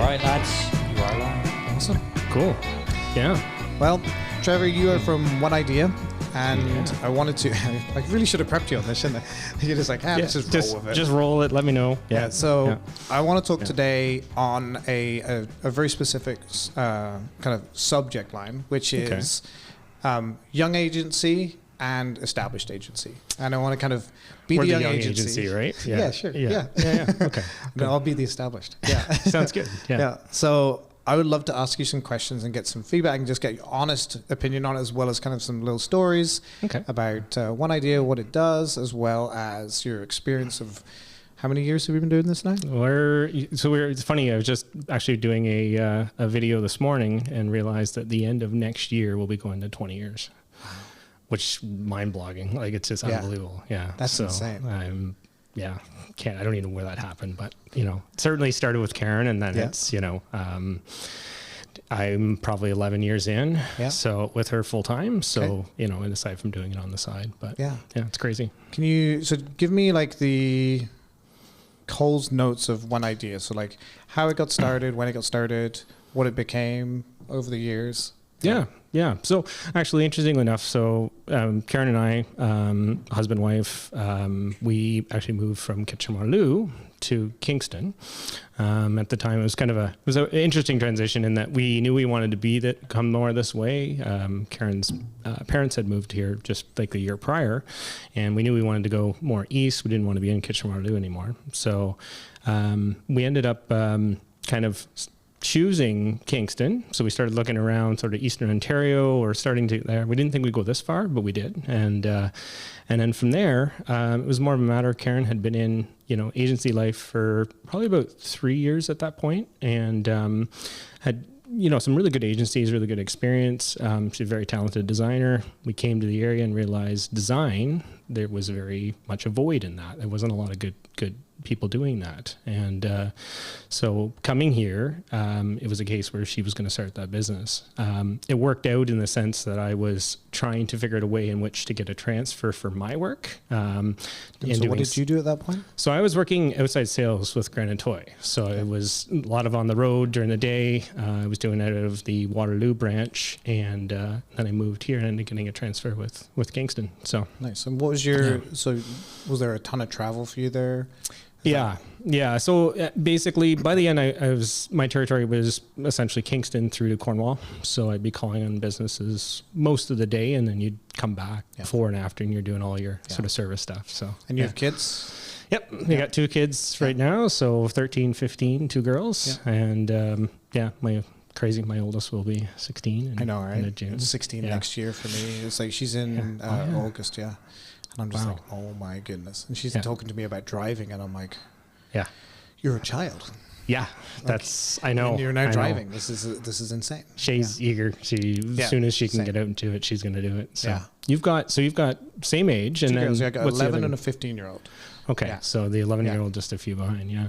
right, lads, you are live. Awesome. Cool. Yeah. Well, Trevor, you are from One Idea, and I wanted to. I really should have prepped you on this, shouldn't I? You're just like, let's just roll with it. Just roll it. Let me know. So I want to talk today on a very specific kind of subject line, which is young agency and established agency. And I want to kind of be the young agency, right? Yeah, sure. Yeah. Okay. No, I'll be the established. Yeah. Sounds good. Yeah. So I would love to ask you some questions and get some feedback and just get your honest opinion on it, as well as kind of some little stories about One Idea, what it does, as well as your experience of how many years have we been doing this now? It's funny. I was just actually doing a video this morning and realized that the end of next year we'll be going to 20 years, which mind-blogging. Like, it's just unbelievable. Yeah. That's insane. I don't even know where that happened, but it certainly started with Karen, and then it's I'm probably 11 years in, so with her full time. So and aside from doing it on the side, but it's crazy. Can you give me like the Cole's notes of One Idea? So like how it got started, when it got started, what it became over the years. Yeah. So actually, interestingly enough, Karen and I, husband, wife, we actually moved from Kitchener-Waterloo to Kingston. At the time, it was an interesting transition in that we knew we wanted to come more this way. Karen's parents had moved here just like the year prior, and we knew we wanted to go more east. We didn't want to be in Kitchener-Waterloo anymore. So we ended up kind of choosing Kingston. So we started looking around sort of Eastern Ontario, or starting to there. We didn't think we'd go this far, but we did. And then from there, it was more of a matter. Karen had been in, agency life for probably about 3 years at that point, and had, some really good agencies, really good experience. She's a very talented designer. We came to the area and realized design, there was very much a void in that. There wasn't a lot of good people doing that. And so coming here, it was a case where she was going to start that business. It worked out in the sense that I was trying to figure out a way in which to get a transfer for my work. So what did you do at that point? So I was working outside sales with Grand & Toy. So it was a lot of on the road during the day. I was doing it out of the Waterloo branch, and then I moved here and ended up getting a transfer with Kingston. So nice. And what was your, so was there a ton of travel for you there? Yeah. So basically, by the end, my territory was essentially Kingston through to Cornwall. So I'd be calling on businesses most of the day, and then you'd come back before and after, and you're doing all your sort of service stuff. So and you have kids? Yep, we got 2 kids right now. So 13, 15, 2 girls, and my oldest will be 16. I know, right? In June. 16 next year for me. It's like she's in August. Yeah. And I'm just like, oh my goodness. And she's talking to me about driving, and I'm like, you're a child. Yeah, I know. And you're now driving. This is insane. She's eager. As soon as she can get out and do it, she's going to do it. So you've got same age, and 2 then girls. I got 11 and a 15-year-old. Okay, so the 11-year-old just a few behind. Yeah.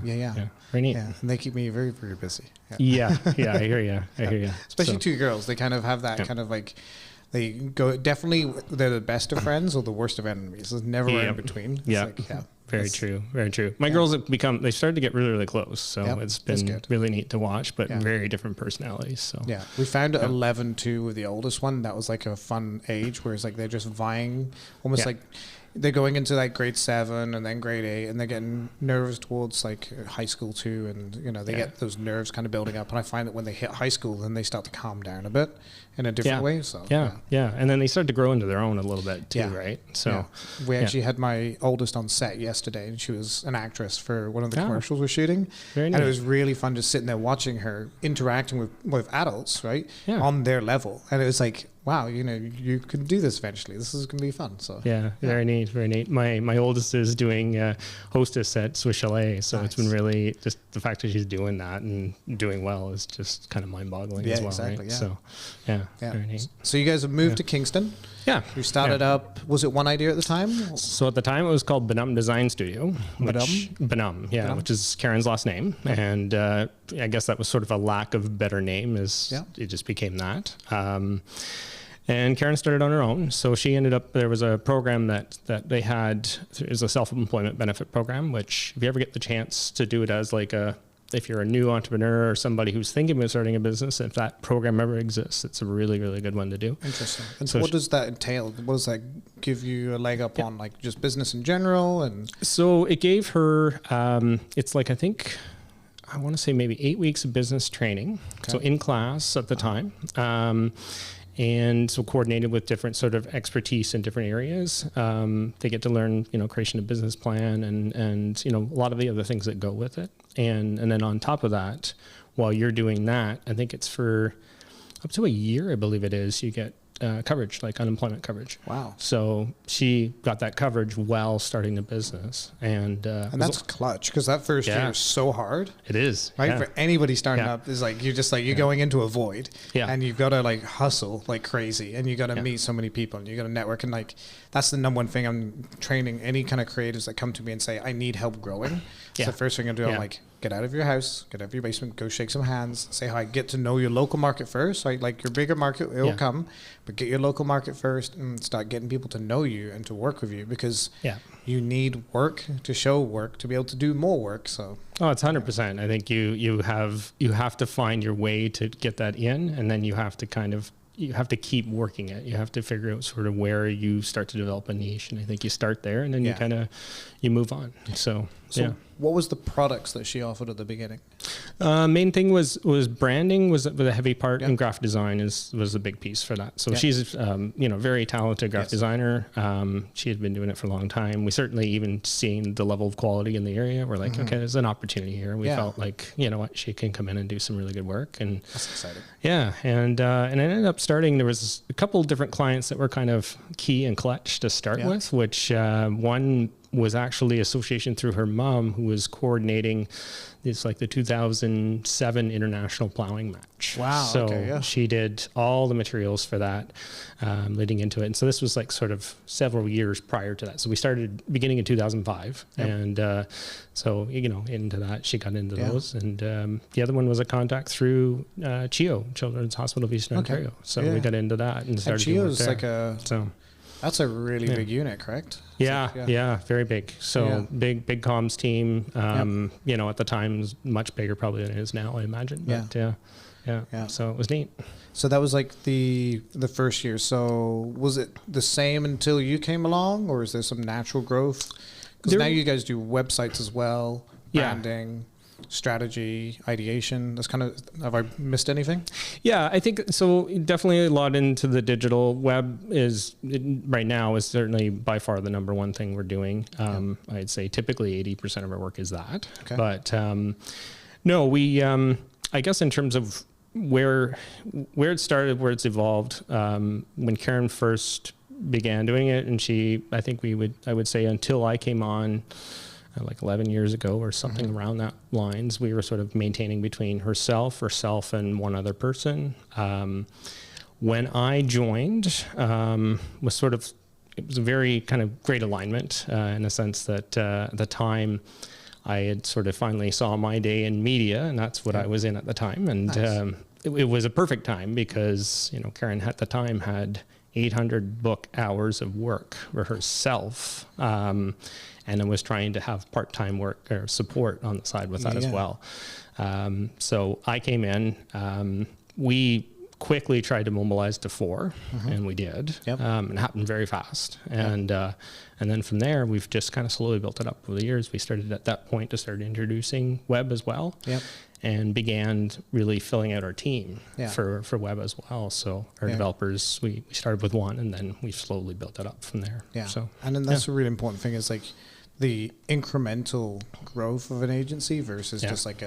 Very neat. Yeah, and they keep me very, very busy. Yeah. I hear you. Especially 2 girls. They kind of have that kind of like. They go they're the best of friends or the worst of enemies. There's never in between. It's very true. My girls have they started to get really, really close. So it's been really neat to watch, but very different personalities. So we found 11 too with the oldest one. That was like a fun age where it's like they're just vying, almost like they're going into like grade 7 and then grade 8, and they're getting nervous towards like high school too, and they get those nerves kind of building up. And I find that when they hit high school, then they start to calm down a bit in a different way. So and then they start to grow into their own a little bit too, right? So we actually had my oldest on set yesterday, and she was an actress for one of the commercials we're shooting. Very nice. And it was really fun just sitting there watching her interacting with adults, right, on their level. And it was like, wow, you can do this eventually. This is going to be fun. So very neat. My oldest is doing hostess at Swiss Chalet, so it's been really just the fact that she's doing that and doing well is just kind of mind-boggling as well. Exactly, right? So very neat. So you guys have moved to Kingston. Yeah. You started up. Was it One Idea at the time? So at the time it was called Benum Design Studio. Benum, which is Karen's last name, and I guess that was sort of a lack of better name, as it just became that. And Karen started on her own. So she ended up, there was a program that they had, it was a self-employment benefit program, which if you ever get the chance to do it as like a if you're a new entrepreneur or somebody who's thinking about starting a business, if that program ever exists, it's a really, really good one to do. Interesting. And so what does that entail? What does that give you a leg up on, like just business in general? And so it gave her, it's like, I want to say maybe 8 weeks of business training. Okay. So in class at the time. And so coordinated with different sort of expertise in different areas. They get to learn, creation of business plan and a lot of the other things that go with it. And then on top of that, while you're doing that, I think it's for up to a year, I believe it is, you get coverage, like unemployment coverage. Wow. So she got that coverage while starting the business. And that's clutch, because that first year is so hard. It is. Right? Yeah. For anybody starting up, is like, you're going into a void. Yeah. And you've got to like hustle like crazy, and you got to meet so many people, and you got to network. And like, that's the number one thing I'm training any kind of creatives that come to me and say, I need help growing. So the first thing I do, I'm like, get out of your house, get out of your basement, go shake some hands, say hi, get to know your local market first. Right? Like your bigger market, it will come, but get your local market first and start getting people to know you and to work with you, because you need work to show work to be able to do more work. So it's 100%. I think you have to find your way to get that in, and then you have to keep working it. You have to figure out sort of where you start to develop a niche, and I think you start there, and then you move on. So what was the products that she offered at the beginning? Main thing was branding was a heavy part, and graphic design was a big piece for that. So she's very talented graphic designer. She had been doing it for a long time. We certainly even seen the level of quality in the area. We're like, okay, there's an opportunity here. We felt like, she can come in and do some really good work. And that's exciting. Yeah, and I ended up starting. There was a couple of different clients that were kind of key and clutch to start with, which one was actually association through her mom, who was coordinating this, like the 2007 International Plowing Match. Wow. So she did all the materials for that leading into it. And so this was like sort of several years prior to that. So we started beginning in 2005. And so, into that, she got into those. And the other one was a contact through CHEO, Children's Hospital of Eastern Ontario. So we got into that and started doing work there. That's a really big unit, correct? Yeah, very big. So big comms team. At the time, was much bigger probably than it is now, I imagine. But yeah. So it was neat. So that was like the first year. So was it the same until you came along, or is there some natural growth? Because now you guys do websites as well, branding. Strategy, ideation. That's kind of, have I missed anything? Yeah, I think so. Definitely a lot into the digital. Web right now is certainly by far the number one thing we're doing. I'd say typically 80% of our work is that. Okay. But no, we I guess in terms of where it started, where it's evolved. When Karen first began doing it, and I would say until I came on. Like 11 years ago or something around that lines, we were sort of maintaining between herself and one other person. When I joined, it was a very kind of great alignment in a sense that at the time I had sort of finally saw my day in media, and that's what I was in at the time. And it was a perfect time because, Karen at the time had 800 book hours of work for herself. And I was trying to have part-time work or support on the side with that as well. So I came in, we quickly tried to mobilize to 4 and we did. It happened very fast. And then from there, we've just kind of slowly built it up over the years. We started at that point to start introducing web as well. And began really filling out our team for web as well. So our developers, we started with one, and then we slowly built it up from there. So, and then that's a really important thing is like the incremental growth of an agency versus just like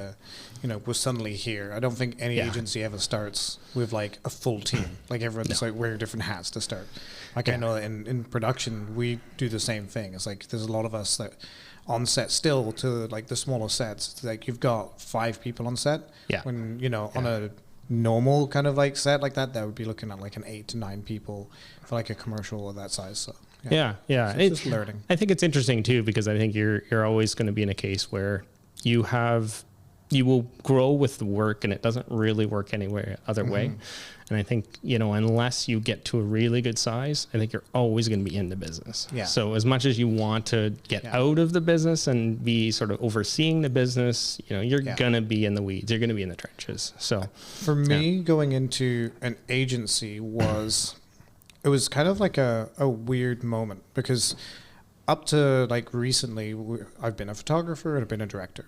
we're suddenly here. I don't think any agency ever starts with like a full team. Like everyone's like wearing different hats to start. Like I know in production, we do the same thing. It's like there's a lot of us that on set still to like the smaller sets. It's like you've got 5 people on set. When, on a normal kind of like set like that would be looking at like an 8 to 9 people for like a commercial of that size. So So it's just learning. I think it's interesting too, because I think you're always going to be in a case where you have you will grow with the work, and it doesn't really work anywhere other way. And I think, unless you get to a really good size, I think you're always going to be in the business. Yeah. So as much as you want to get out of the business and be sort of overseeing the business, you're going to be in the weeds. You're going to be in the trenches. So for me, going into an agency it was kind of like a weird moment, because up to like recently, I've been a photographer and I've been a director,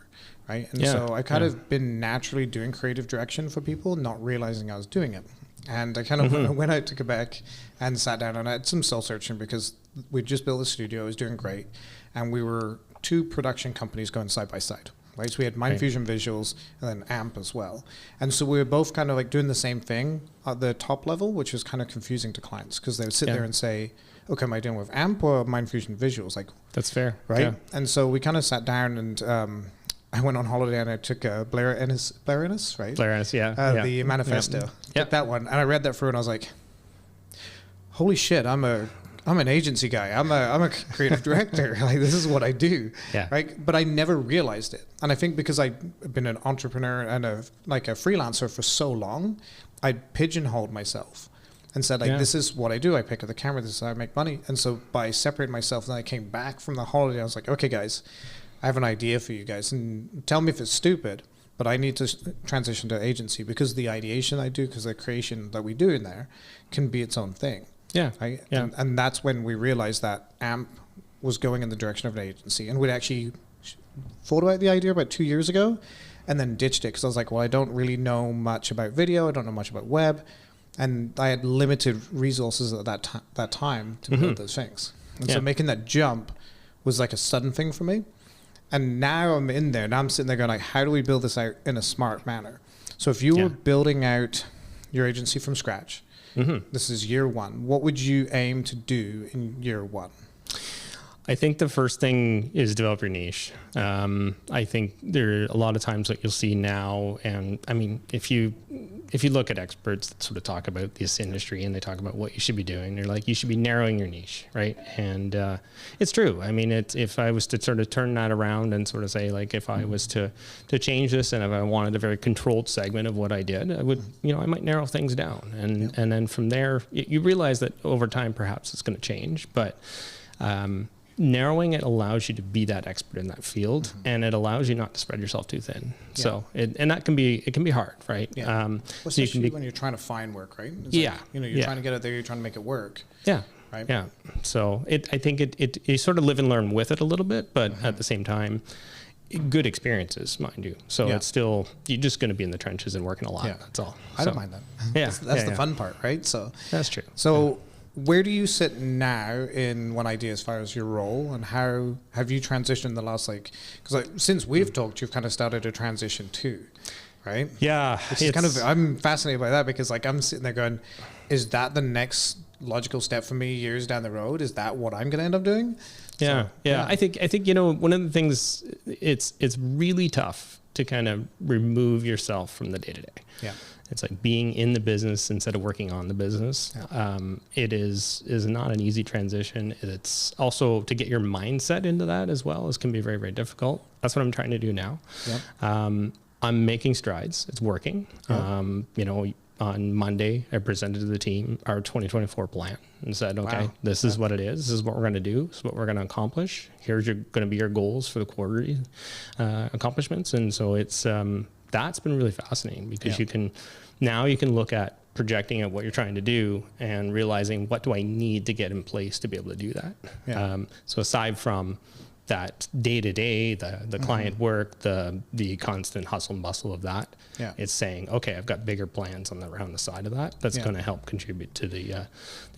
right? And so I kind of been naturally doing creative direction for people, not realizing I was doing it. And I kind of went out to Quebec and sat down, and I had some soul searching, because we just built a studio. It was doing great. And we were 2 production companies going side by side, right? So we had Mind Fusion Visuals and then AMP as well. And so we were both kind of like doing the same thing at the top level, which was kind of confusing to clients, because they would sit there and say, okay, am I dealing with AMP or Mind Fusion Visuals? Like, that's fair. Right? Yeah. And so we kind of sat down, and I went on holiday and I took Blair Ennis, right? Blair Ennis, the manifesto. Took that one, and I read that through, and I was like, holy shit, I'm an agency guy. I'm a creative director. Like, this is what I do. Yeah. Right. But I never realized it. And I think because I've been an entrepreneur and a freelancer for so long, I pigeonholed myself and said, like, this is what I do. I pick up the camera. This is how I make money. And so by separating myself, then I came back from the holiday. I was like, okay, guys, I have an idea for you guys, and tell me if it's stupid, but I need to transition to agency, because the ideation I do, because the creation that we do in there can be its own thing. Yeah. Right? Yeah. And that's when we realized that AMP was going in the direction of an agency, and we'd actually thought about the idea about 2 years ago and then ditched it, because I was like, well, I don't really know much about video. I don't know much about web. And I had limited resources at that time to build those things. And so making that jump was like a sudden thing for me. And now I'm in there, and I'm sitting there going, like, how do we build this out in a smart manner? So if you were building out your agency from scratch, this is year 1, what would you aim to do in year 1? I think the first thing is develop your niche. I think there are a lot of times that you'll see now, and I mean, if you look at experts that sort of talk about this industry and they talk about what you should be doing, they're like, you should be narrowing your niche, right? And it's true. I mean, if I was to sort of turn that around and sort of say, like, if I was to change this, and if I wanted a very controlled segment of what I did, I would, I might narrow things down, and then from there, you realize that over time, perhaps it's going to change, but narrowing it allows you to be that expert in that field, and it allows you not to spread yourself too thin. So and that can be hard, right? Well, so you can when you're trying to find work, right? It's like, you're trying to get out there, you're trying to make it work. Right. Yeah. So I think you sort of live and learn with it a little bit, but at the same time, good experiences, mind you. So it's still, you're just going to be in the trenches and working a lot. That's all. I don't mind that. That's the fun part, right? So that's true. So where do you sit now in One Idea as far as your role, and how have you transitioned the last, because since we've talked, you've kind of started a transition too, right? Yeah. Which is kind of, I'm fascinated by that, because I'm sitting there going, is that the next logical step for me years down the road? Is that what I'm going to end up doing? Yeah. I think one of the things, it's really tough to kind of remove yourself from the day to day. Yeah. It's like being in the business instead of working on the business. It is not an easy transition. It's also to get your mindset into that as well, can be very, very difficult. That's what I'm trying to do now. I'm making strides. It's working. On Monday, I presented to the team our 2024 plan and said, okay, this is what it is. This is what we're going to do. This is what we're going to accomplish. Here's going to be your goals for the quarterly accomplishments. And so it's, that's been really fascinating, because you can look at projecting at what you're trying to do and realizing, what do I need to get in place to be able to do that? So aside from that day to day, the client work, the constant hustle and bustle of that, it's saying, okay, I've got bigger plans around the side of that. That's going to help contribute to the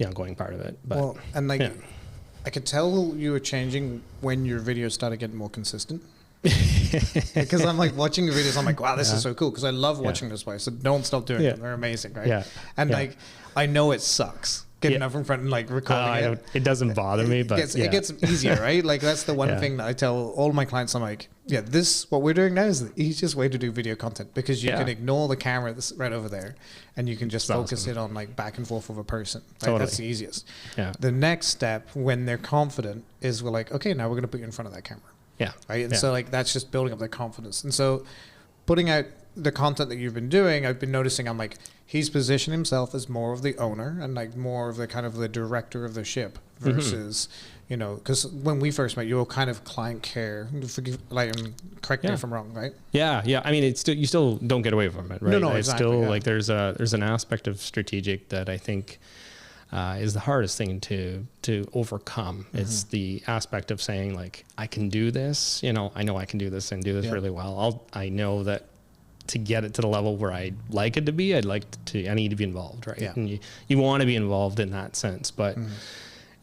ongoing part of it. But I could tell you were changing when your videos started getting more consistent. Because I'm like watching your videos, I'm like, wow, this is so cool, because I love watching this way. So don't stop doing them. They're amazing, right? And like, I know it sucks getting up in front and like recording it. It doesn't bother me, but it gets easier, right? Like, that's the one thing that I tell all my clients. I'm like, what we're doing now is the easiest way to do video content, because you can ignore the camera that's right over there, and you can just focus it on like back and forth with a person. Right? That's the easiest. The next step, when they're confident, is we're like, okay, now we're going to put you in front of that camera. Right. And so like, that's just building up their confidence. And so putting out the content that you've been doing, I've been noticing, I'm like, he's positioned himself as more of the owner and like more of the kind of the director of the ship versus, you know, because when we first met, you were kind of client care. Correct me if I'm wrong, right? Yeah. I mean, it's still, you still don't get away from it, right? No, It's exactly, still like there's an aspect of strategic that I think is the hardest thing to overcome. It's the aspect of saying like, I can do this, you know I can do this and do this really well. I know that to get it to the level where I'd like it to be, I need to be involved, right? Yeah. And you want to be involved in that sense, but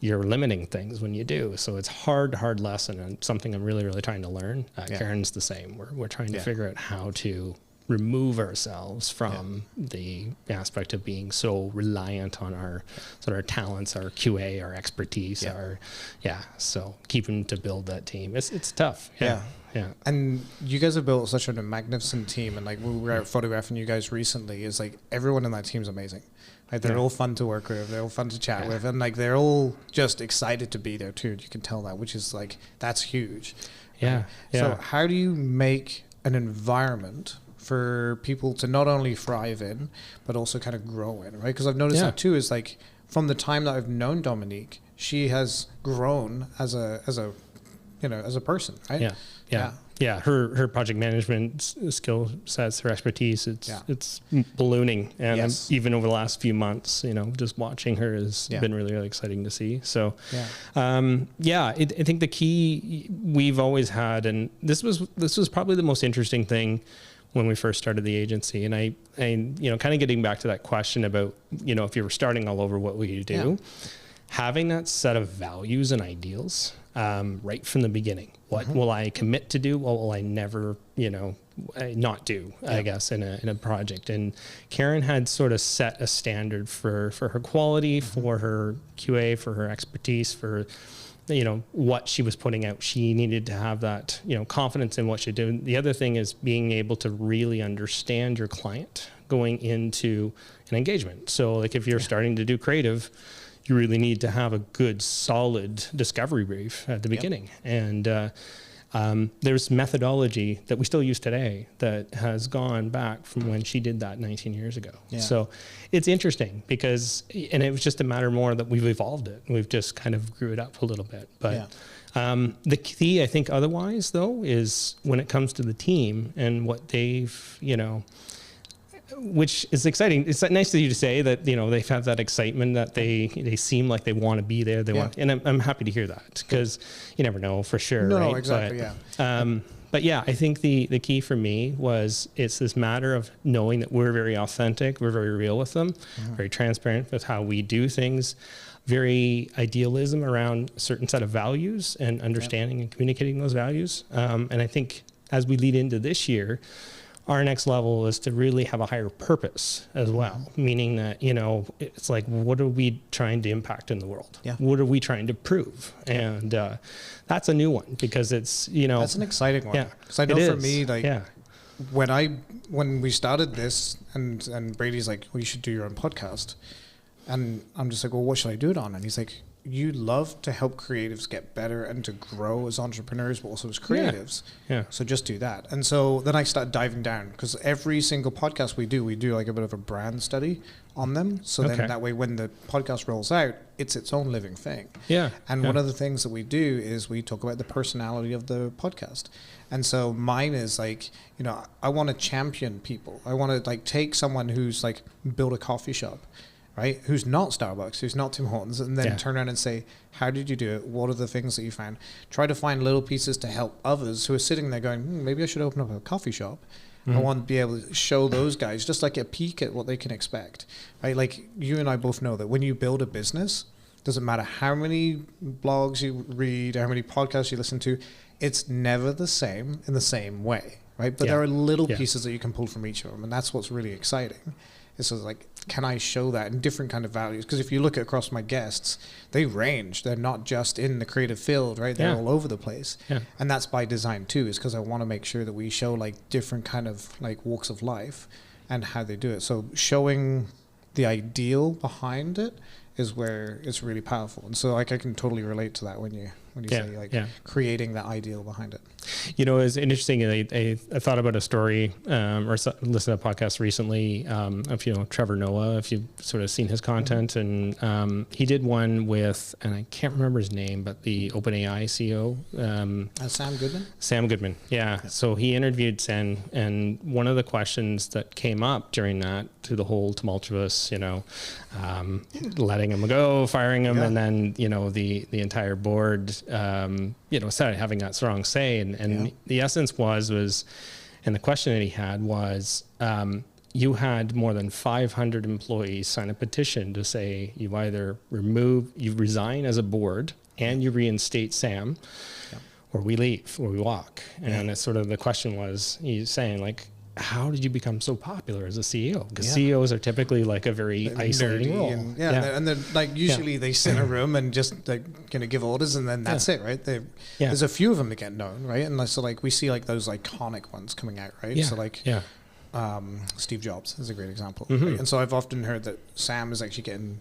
you're limiting things when you do. So it's hard lesson, and something I'm really, really trying to learn. Karen's the same. We're trying to figure out how to remove ourselves from the aspect of being so reliant on our sort of talents, our QA, our expertise, so keeping to build that team. It's tough. Yeah. And you guys have built such a magnificent team, and like we were out photographing you guys recently, is like everyone in that team's amazing. Like they're all fun to work with, they're all fun to chat with, and like they're all just excited to be there too. You can tell that, which is like, that's huge. So how do you make an environment for people to not only thrive in, but also kind of grow in, right? Because I've noticed that too, is like from the time that I've known Dominique, she has grown as a person, right? Her project management skill sets, her expertise, it's ballooning. And even over the last few months, just watching her has been really, really exciting to see. So, I think the key we've always had, and this was probably the most interesting thing when we first started the agency. And I kind of getting back to that question about, if you were starting all over, what would you do? Having that set of values and ideals right from the beginning. What will I commit to do? What will I never, not do, I guess, in a project? And Karen had sort of set a standard for her quality, for her QA, for her expertise, for what she was putting out. She needed to have that, confidence in what she did. The other thing is being able to really understand your client going into an engagement. So like if you're starting to do creative, you really need to have a good, solid discovery brief at the beginning. And there's methodology that we still use today that has gone back from when she did that 19 years ago. So it's interesting because, and it was just a matter more that we've evolved it. We've just kind of grew it up a little bit. But the key, I think, otherwise, though, is when it comes to the team and what they've, which is exciting. It's nice of you to say that, they have that excitement, that they seem like they want to be there. They want, and I'm happy to hear that, because you never know for sure. No, right? exactly. But I think the key for me was, it's this matter of knowing that we're very authentic, we're very real with them, very transparent with how we do things, very idealism around a certain set of values and understanding and communicating those values. And I think as we lead into this year, our next level is to really have a higher purpose as well, meaning that, it's like, what are we trying to impact in the world? What are we trying to prove? And that's a new one, because it's, That's an exciting one. Because I know for me, like, when we started this, and Brady's like, well, you should do your own podcast. And I'm just like, well, what should I do it on? And he's like, you love to help creatives get better and to grow as entrepreneurs, but also as creatives. So just do that. And so then I started diving down, because every single podcast we do like a bit of a brand study on them. So then that way, when the podcast rolls out, it's its own living thing. And one of the things that we do is we talk about the personality of the podcast. And so mine is like, I want to champion people. I want to like take someone who's like built a coffee shop, right? Who's not Starbucks, who's not Tim Hortons, and then turn around and say, how did you do it? What are the things that you found? Try to find little pieces to help others who are sitting there going, maybe I should open up a coffee shop. I want to be able to show those guys just like a peek at what they can expect, right? Like you and I both know that when you build a business, doesn't matter how many blogs you read, how many podcasts you listen to, it's never the same in the same way, right? But there are little pieces that you can pull from each of them, and that's what's really exciting. It's sort of like, can I show that in different kind of values? Because if you look across my guests, they range. They're not just in the creative field, right? They're all over the place. And that's by design too, is because I want to make sure that we show like different kind of like walks of life and how they do it. So showing the ideal behind it is where it's really powerful. And so like I can totally relate to that when when you Yeah, say like yeah. creating that ideal behind it. You know, it's interesting. I thought about a story listened to a podcast recently of, you know, Trevor Noah, if you've sort of seen his content. And he did one with, and I can't remember his name, but the OpenAI CEO. Sam Goodman? Sam Goodman, yeah. So he interviewed Sam, and one of the questions that came up during that, to the whole tumultuous, you know, letting him go, firing him, and then, you know, the entire board, you know, started having that strong say. And the essence was, and the question that he had was, you had more than 500 employees sign a petition to say you either you resign as a board and you reinstate Sam, or we leave, or we walk. And it's sort of, the question was, he's saying, like, how did you become so popular as a CEO? Because CEOs are typically like a very isolating role. And, and they're like, usually they sit in a room and just like going to give orders, and then that's it, right? There's a few of them that get known, right? And so like we see like those iconic ones coming out, right? So like Steve Jobs is a great example. Right? And so I've often heard that Sam is actually getting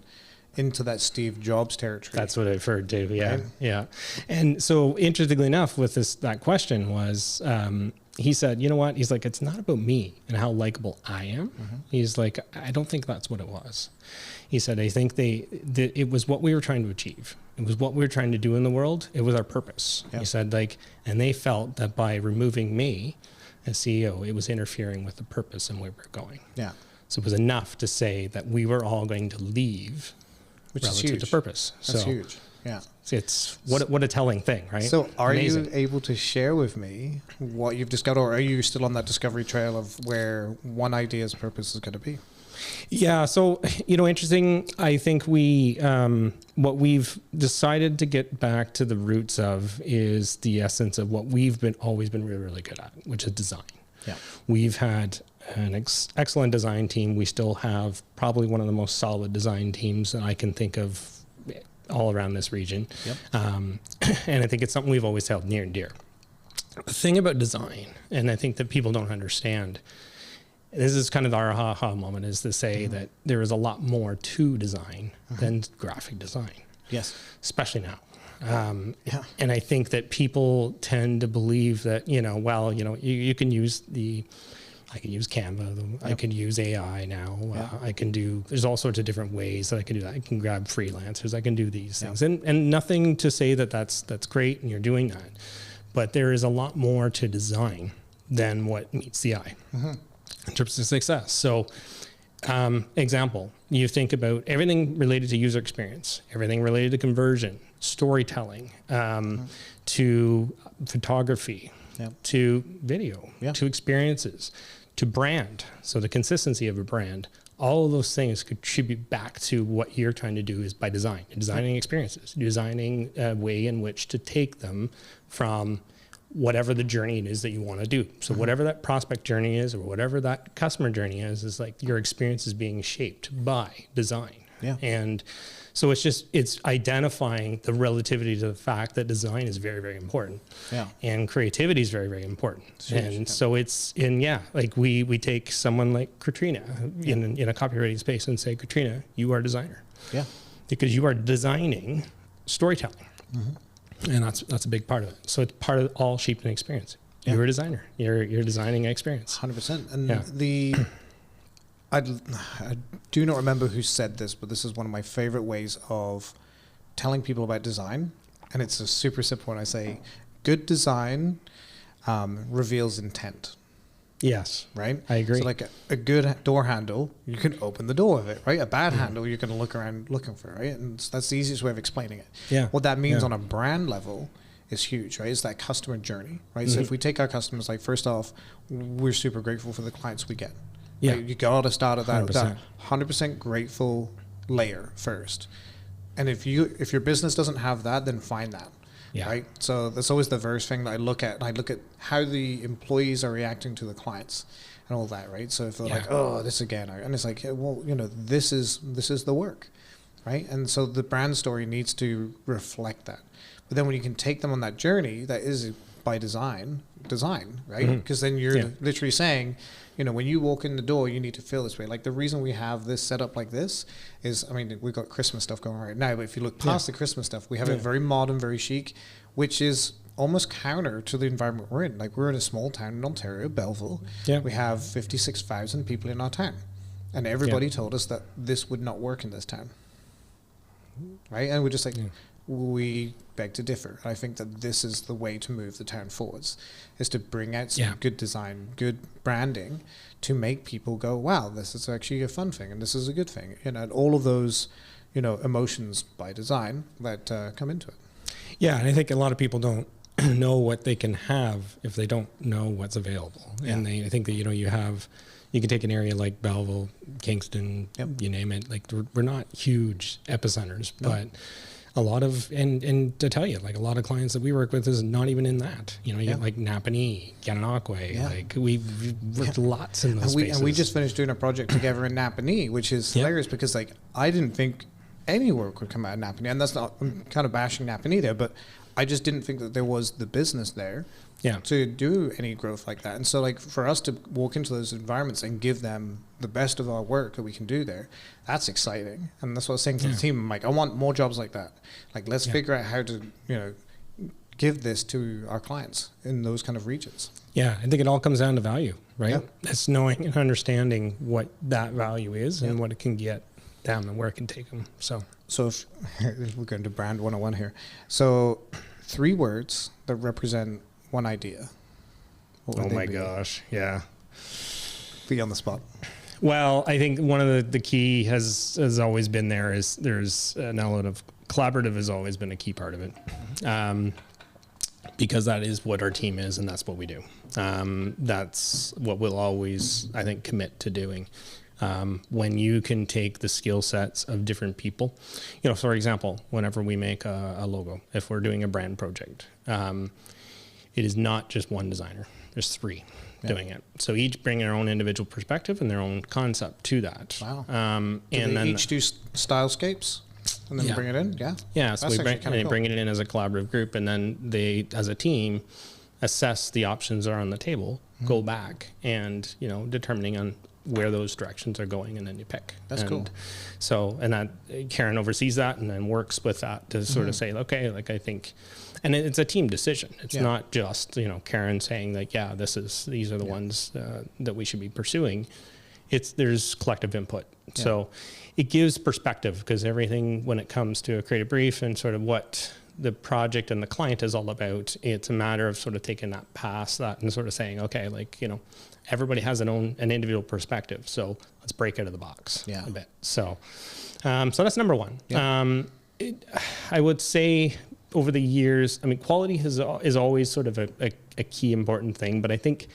into that Steve Jobs territory. That's what I've heard too. Yeah, Right? yeah. And so interestingly enough, with that question was, he said, you know what? He's like, it's not about me and how likable I am. He's like, I don't think that's what it was. He said, I think it was what we were trying to achieve. It was what we were trying to do in the world. It was our purpose. He said, like, and they felt that by removing me as CEO, it was interfering with the purpose and where we're going. Yeah. So it was enough to say that we were all going to leave, which is relative huge. to purpose. That's huge. Yeah. It's what a telling thing, right? So are Amazing. you able to share with me what you've discovered, or are you still on that discovery trail of where one idea's purpose is going to be? Yeah. So, you know, interesting. I think what we've decided to get back to the roots of is the essence of what we've always been really, really good at, which is design. Yeah. We've had an excellent design team. We still have probably one of the most solid design teams that I can think of all around this region. And I think it's something we've always held near and dear. The thing about design, and I think that people don't understand, this is kind of our aha moment, is to say that there is a lot more to design than graphic design. Yes. Especially now. And I think that people tend to believe that, you know, well, you know, you can use I can use Canva. I can use AI now. There's all sorts of different ways that I can do that. I can grab freelancers. I can do these things. And nothing to say that that's great and you're doing that. But there is a lot more to design than what meets the eye in terms of success. So, example, you think about everything related to user experience, everything related to conversion, storytelling, to photography, to video, to experiences, to brand. So the consistency of a brand, all of those things contribute back to what you're trying to do is by design, designing experiences, designing a way in which to take them from whatever the journey it is that you want to do. So whatever that prospect journey is, or whatever that customer journey is like your experience is being shaped by design. And so it's identifying the relativity to the fact that design is very, very important. And creativity is very, very important. So it's like we take someone like Katrina in a copywriting space and say, Katrina, you are a designer. Because you are designing storytelling. And that's a big part of it. So it's part of all shaped an experience. You're a designer. You're designing an experience. 100%. And I do not remember who said this, but this is one of my favorite ways of telling people about design. And it's a super simple one. I say, good design reveals intent. Yes. Right? I agree. So like a good door handle, you can open the door with it, right? A bad handle, you're going to look around looking for, right? And that's the easiest way of explaining it. What that means on a brand level is huge, right? It's that customer journey, right? So if we take our customers, like first off, we're super grateful for the clients we get. Right? You got to start at that 100% grateful layer first. And if your business doesn't have that, then find that. Right. So that's always the first thing that I look at. I look at how the employees are reacting to the clients and all that. Right. So if they're like, oh, this again, and it's like, well, you know, this is the work. Right. And so the brand story needs to reflect that. But then when you can take them on that journey, that is by design, right? Because then you're literally saying, when you walk in the door, you need to feel this way. Like the reason we have this set up like this is, we've got Christmas stuff going right now, but if you look past the Christmas stuff, we have it very modern, very chic, which is almost counter to the environment we're in. Like we're in a small town in Ontario, Belleville. Yeah. We have 56,000 people in our town. And everybody told us that this would not work in this town. Right? And we're just like, we beg to differ. I think that this is the way to move the town forwards, is to bring out some good design, good branding, to make people go, wow, this is actually a fun thing and this is a good thing. And all of those, emotions by design that come into it. Yeah, and I think a lot of people don't know what they can have if they don't know what's available. Yeah. And I think that, you can take an area like Belleville, Kingston, you name it. Like we're not huge epicenters, but a lot of, and to tell you, like a lot of clients that we work with is not even in that. You get like Napanee, Gananoque, like we've worked lots in those spaces. And we just finished doing a project together in Napanee, which is hilarious because like I didn't think any work would come out of Napanee, and that's not, I'm kind of bashing Napanee there, but I just didn't think that there was the business there to do any growth like that. And so like for us to walk into those environments and give them the best of our work that we can do there, that's exciting. And that's what I was saying to the team. I'm like, I want more jobs like that. Like, let's figure out how to, give this to our clients in those kind of regions. Yeah, I think it all comes down to value, right? Yeah. It's knowing and understanding what that value is and what it can get them and where it can take them. So if we're going to brand 101 here. So 3 words that represent one idea. Oh my gosh. Yeah. Be on the spot. Well, I think one of the key has always been there's an element of collaborative has always been a key part of it. Because that is what our team is and that's what we do. That's what we'll always, I think, commit to doing. When you can take the skill sets of different people, for example, whenever we make a logo, if we're doing a brand project, it is not just one designer. There's 3 doing it. So each bring their own individual perspective and their own concept to that. Wow. And then each do stylescapes and then bring it in. Yeah. Yeah. So we bring it in as a collaborative group, and then they, as a team, assess the options that are on the table, go back and, determining on where those directions are going, and then you pick. That's cool. So, and that Karen oversees that and then works with that to sort of say, okay, like I think, and it's a team decision. It's not just, Karen saying like, these are the ones that we should be pursuing. There's collective input. Yeah. So it gives perspective, because everything, when it comes to a creative brief and sort of what the project and the client is all about, it's a matter of sort of taking that past that and sort of saying, okay, like, everybody has an individual perspective. So let's break out of the box a bit. So, so that's number 1. Yeah. I would say over the years, quality is always sort of a key important thing, but I think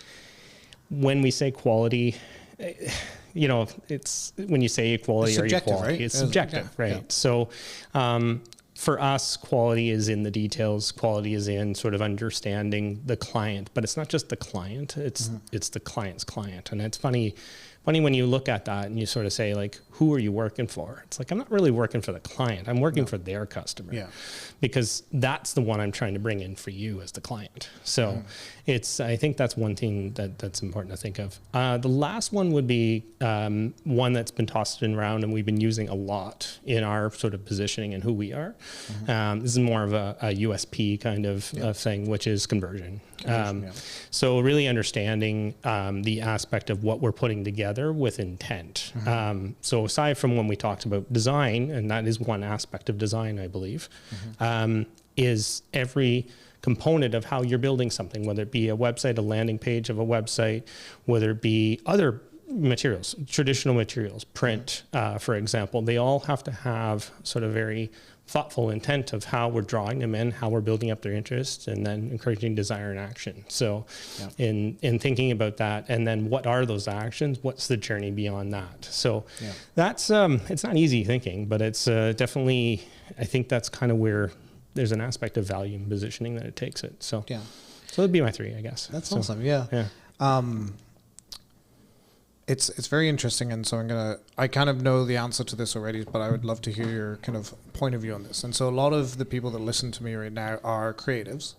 when we say quality, it's when you say equality or equality, right? It's subjective, right? Yeah. So, for us, quality is in the details. Quality is in sort of understanding the client, but it's not just the client. It's the client's client. And it's funny when you look at that and you sort of say, like, who are you working for? It's like, I'm not really working for the client. I'm working for their customer. Yeah. Because that's the one I'm trying to bring in for you as the client. So I think that's one thing that's important to think of. The last one would be one that's been tossed around and we've been using a lot in our sort of positioning and who we are. This is more of a USP kind of thing, which is conversion. So really understanding the aspect of what we're putting together with intent. So aside from when we talked about design, and that is one aspect of design, I believe, is every component of how you're building something, whether it be a website, a landing page of a website, whether it be other materials, traditional materials, print, for example, they all have to have sort of very thoughtful intent of how we're drawing them in, how we're building up their interest, and then encouraging desire and action. So in thinking about that, and then what are those actions? What's the journey beyond that? So that's, it's not easy thinking, but it's definitely, I think that's kind of where there's an aspect of value and positioning that it takes it. So, so that'd be my 3, I guess. That's awesome. Yeah. It's very interesting, and so I kind of know the answer to this already, but I would love to hear your kind of point of view on this. And so a lot of the people that listen to me right now are creatives,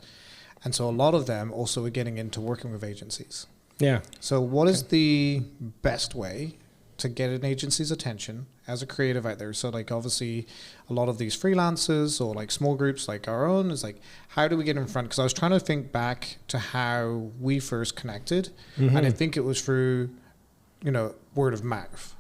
And so a lot of them also are getting into working with agencies. Yeah. So what is the best way to get an agency's attention as a creative out there? So like obviously a lot of these freelancers or like small groups like our own is like, how do we get in front? Because I was trying to think back to how we first connected. And I think it was through, word of mouth.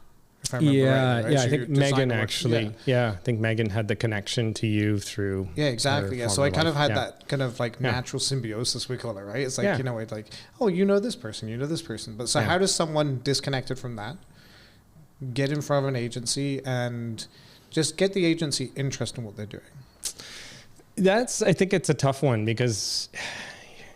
If I remember right? Yeah. So I think you designed Megan the work. actually, I think Megan had the connection to you through. Yeah, exactly. Yeah. So I kind of had that kind of like Yeah. natural symbiosis, we call it, right? It's like, Yeah. it's like, oh, this person, this person. But so how does someone disconnected from that get in front of an agency and just get the agency interested in what they're doing? I think it's a tough one because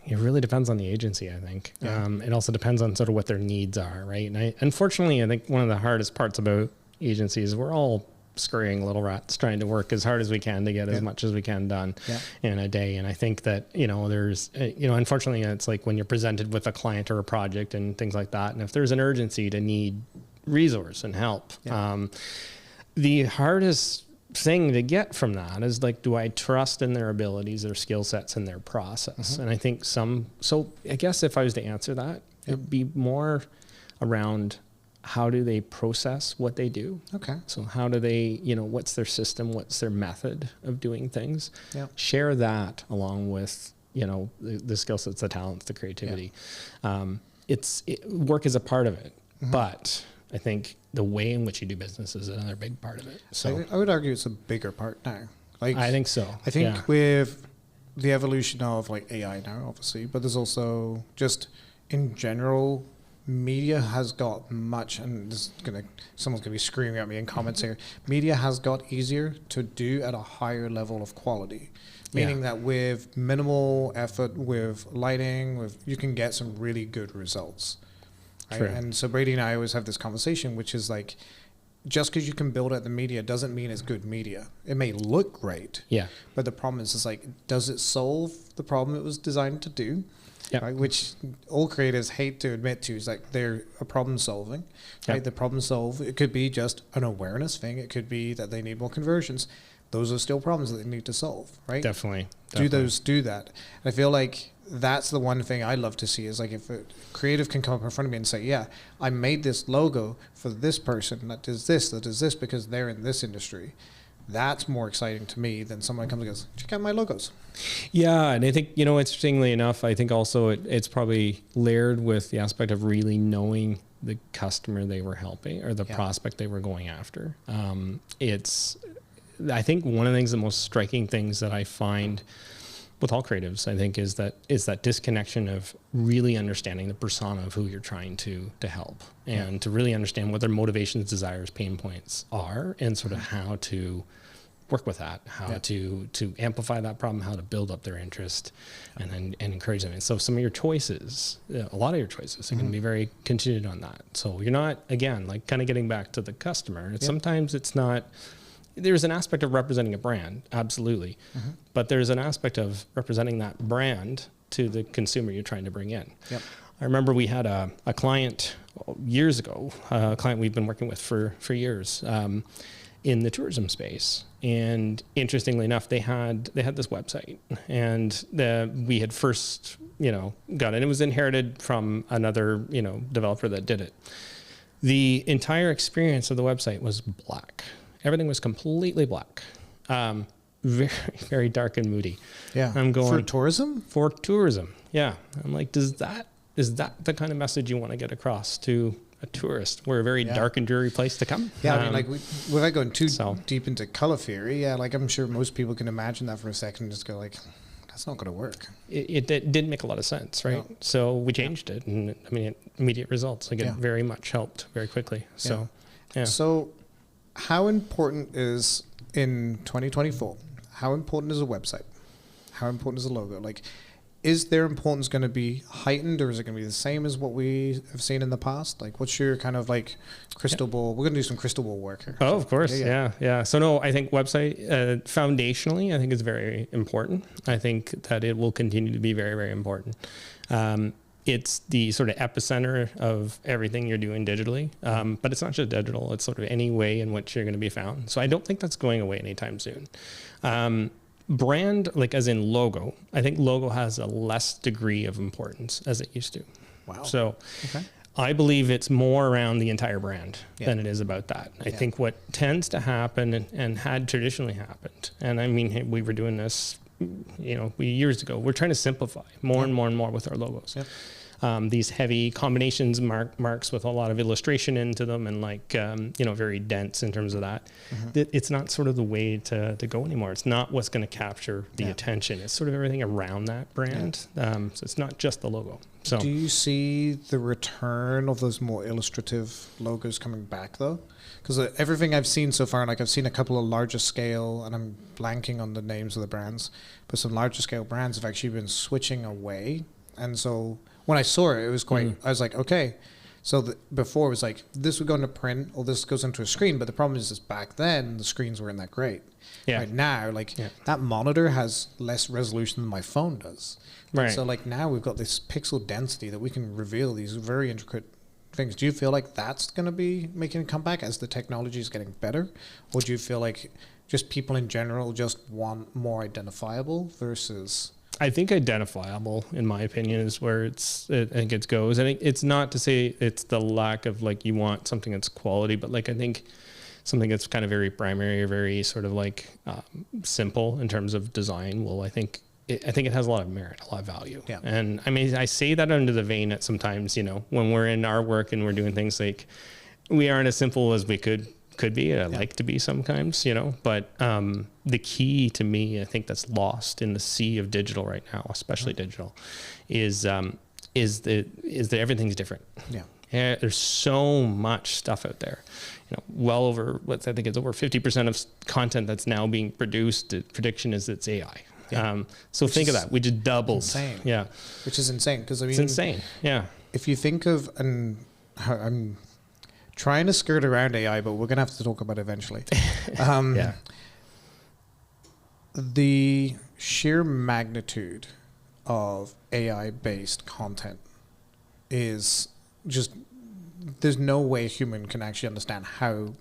it really depends on the agency, I think. Yeah. It also depends on sort of what their needs are, right? And unfortunately, I think one of the hardest parts about agencies, we're all scurrying little rats trying to work as hard as we can to get as much as we can done in a day. And I think that, there's, unfortunately, it's like when you're presented with a client or a project and things like that, and if there's an urgency to need resource and help, the hardest thing to get from that is like, do I trust in their abilities, their skill sets, and their process? And I think so I guess if I was to answer that, it'd be more around how do they process what they do? Okay. So how do they, what's their system? What's their method of doing things? Yeah. Share that along with, the skill sets, the talents, the creativity. Work is a part of it, but I think the way in which you do business is another big part of it. So I would argue it's a bigger part now. Like I think so. I think with the evolution of like AI now, obviously, but there's also just in general, media has got much, and someone's gonna be screaming at me in comments here. Media has got easier to do at a higher level of quality, meaning that with minimal effort, with lighting, you can get some really good results. Right? True. And so Brady and I always have this conversation, which is like, just because you can build out the media doesn't mean it's good media. It may look great, but the problem is like, does it solve the problem it was designed to do? Yeah. Right? Which all creators hate to admit to is like they're a problem solving. Right? The problem solve, it could be just an awareness thing. It could be that they need more conversions. Those are still problems that they need to solve, right? Definitely. Do that. And I feel like that's the one thing I love to see is like if a creative can come up in front of me and say, yeah, I made this logo for this person that does this because they're in this industry. That's more exciting to me than someone comes and goes, check out my logos. Yeah, and I think, interestingly enough, I think also it's probably layered with the aspect of really knowing the customer they were helping or the prospect they were going after. I think one of the things, the most striking things that I find with all creatives, I think, is that disconnection of really understanding the persona of who you're trying to help and to really understand what their motivations, desires, pain points are, and sort of how to work with that, how to amplify that problem, how to build up their interest and encourage them. And so some of your choices, a lot of your choices are going to be very contingent on that. So you're not, again, like kind of getting back to the customer. Sometimes it's not, there's an aspect of representing a brand, absolutely. But there's an aspect of representing that brand to the consumer you're trying to bring in. I remember we had a client years ago, a client we've been working with for years in the tourism space. And interestingly enough, they had this website, and we had first, got it. It was inherited from another, developer that did it. The entire experience of the website was black. Everything was completely black. Very, very dark and moody. Yeah. I'm going for tourism? For tourism. Yeah. I'm like, is that the kind of message you want to get across to a tourist? We're a very dark and dreary place to come. Yeah. I mean, without going too deep into color theory, like I'm sure most people can imagine that for a second and just go like, that's not going to work. It didn't make a lot of sense, right? No. So we changed it, and I mean, immediate results. Like it very much helped very quickly. So, So how important is, in 2024, how important is a website? How important is a logo? Like, is their importance going to be heightened, or is it going to be the same as what we have seen in the past? Like, what's your kind of like crystal ball? We're going to do some crystal ball work here. Oh, of course. Yeah. So no, I think website, foundationally, I think is very important. I think that it will continue to be very, very important. It's the sort of epicenter of everything you're doing digitally. But it's not just digital. It's sort of any way in which you're going to be found. So I don't think that's going away anytime soon. brand, like as in logo, I think logo has a less degree of importance as it used to. Wow. So Okay. I believe it's more around the entire brand Yeah. than it is about that. I think what tends to happen and had traditionally happened, and I mean, hey, we were doing this, years ago, we're trying to simplify more and more and more with our logos. Yep. These heavy combinations marks with a lot of illustration into them and very dense in terms of that. It's not sort of the way to go anymore. It's not what's going to capture the attention. It's sort of everything around that brand. So it's not just the logo. So do you see the return of those more illustrative logos coming back though? Because everything I've seen so far, like I've seen a couple of larger scale, and I'm blanking on the names of the brands, but some larger scale brands have actually been switching away. And so when I saw it, it was quite, I was like, okay. So before it was like, this would go into print or this goes into a screen. But the problem is back then, the screens weren't that great. Yeah. Right now, that monitor has less resolution than my phone does. Right. So like now we've got this pixel density that we can reveal these very intricate things. Do you feel like that's going to be making a comeback as the technology is getting better? Or do you feel like just people in general just want more identifiable versus... I think identifiable, in my opinion, is where I think it goes. I think it's not to say it's the lack of like you want something that's quality, but like I think something that's kind of very primary or very sort of like simple in terms of design. Well, I think it has a lot of merit, a lot of value. Yeah. And I mean, I say that under the vein that sometimes, when we're in our work and we're doing things like we aren't as simple as we could be. I like to be sometimes, but the key to me, I think that's lost in the sea of digital right now, especially digital, is that everything's different. Yeah. There's so much stuff out there, well over, I think it's over 50% of content that's now being produced. The prediction is it's AI. Yeah. So think of that. We just doubled. Insane. Yeah. Which is insane. Because I mean, it's insane. Yeah. If you think of, and I'm trying to skirt around AI, but we're going to have to talk about it eventually. The sheer magnitude of AI-based content is just, there's no way a human can actually understand how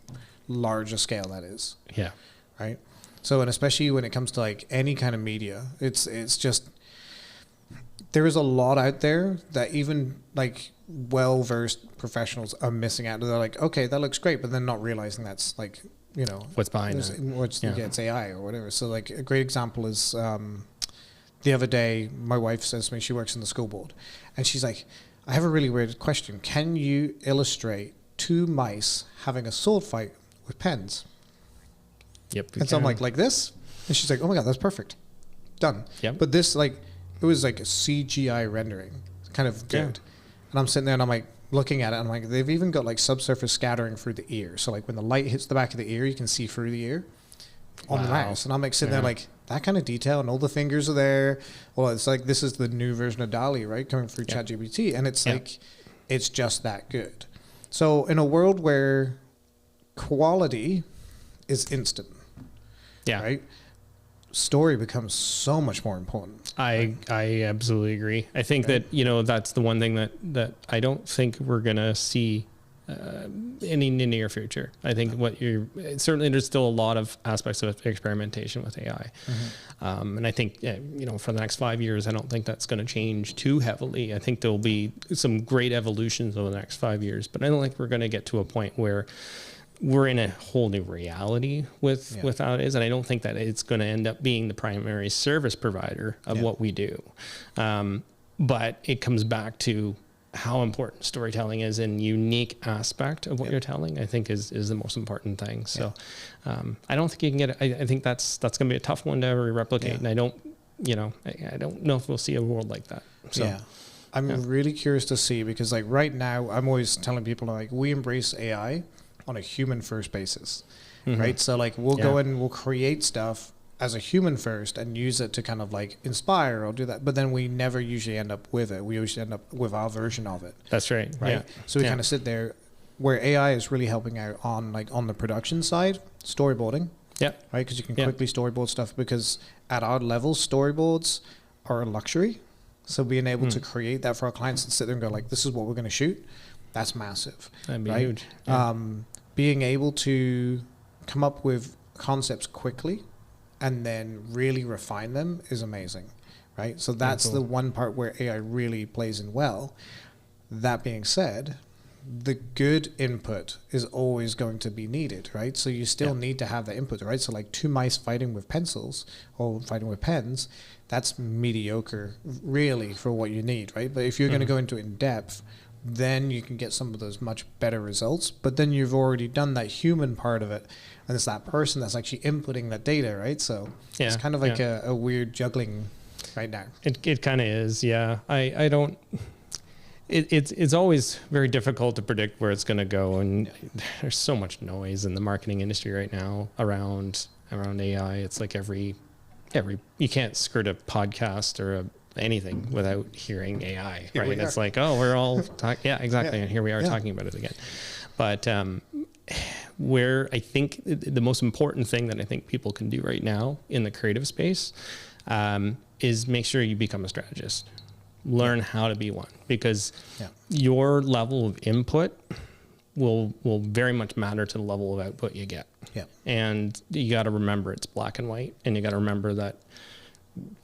large a scale that is. Yeah. Right? So, and especially when it comes to like any kind of media, it's just, there is a lot out there that even like well-versed professionals are missing out. They're like, okay, that looks great, but then not realizing that's like, what's behind it. It's AI or whatever. So like a great example is the other day, my wife says to me, she works in the school board, and she's like, I have a really weird question. Can you illustrate two mice having a sword fight with pens? Yep. And so I'm like this? And she's like, oh my God, that's perfect. Done. Yep. But this, like, it was like a CGI rendering. Kind of good. Yeah. And I'm sitting there and I'm like looking at it. And I'm like, they've even got like subsurface scattering through the ear. So like when the light hits the back of the ear, you can see through the ear on the mouse. And I'm like sitting there like, that kind of detail, and all the fingers are there. Well, it's like, this is the new version of DALL-E, right? Coming through ChatGPT. And it's like, it's just that good. So in a world where quality is instant, right? Story becomes so much more important. I absolutely agree. I think that, that's the one thing that I don't think we're going to see in the near future. I think certainly there's still a lot of aspects of experimentation with AI. And I think, for the next 5 years, I don't think that's going to change too heavily. I think there'll be some great evolutions over the next 5 years, but I don't think we're going to get to a point where we're in a whole new reality with how it is. And I don't think that it's going to end up being the primary service provider of what we do. But it comes back to how important storytelling is, and unique aspect of what you're telling, I think is the most important thing. So I don't think you can get it. I think that's going to be a tough one to ever replicate. And I don't know if we'll see a world like that. So I'm really curious to see, because like right now, I'm always telling people like, we embrace AI on a human first basis, right? So like we'll go in and we'll create stuff as a human first and use it to kind of like inspire or do that. But then we never usually end up with it. We usually end up with our version of it. That's right. Right. So we kind of sit there where AI is really helping out on the production side, storyboarding. Yeah. Right. Because you can quickly storyboard stuff, because at our level, storyboards are a luxury. So being able to create that for our clients and sit there and go like, this is what we're going to shoot. That's massive. That'd be huge. Yeah. Being able to come up with concepts quickly and then really refine them is amazing, right? So that's cool. the one part where AI really plays in well. That being said, the good input is always going to be needed, right? So you still need to have that input, right? So like two mice fighting with pencils or fighting with pens, that's mediocre really for what you need, right? But if you're going to go into it in depth, then you can get some of those much better results. But then you've already done that human part of it, and it's that person that's actually inputting that data, right? So it's kind of like a weird juggling right now. It kind of is, yeah. I don't... It's always very difficult to predict where it's going to go, and there's so much noise in the marketing industry right now around AI. It's like every you can't skirt a podcast or anything without hearing AI, right? It's like, oh, we're all talking. Yeah, exactly. And here we are talking about it again. But where I think the most important thing that I think people can do right now in the creative space is make sure you become a strategist. Learn how to be one, because your level of input will very much matter to the level of output you get. Yeah. And you got to remember it's black and white, and you got to remember that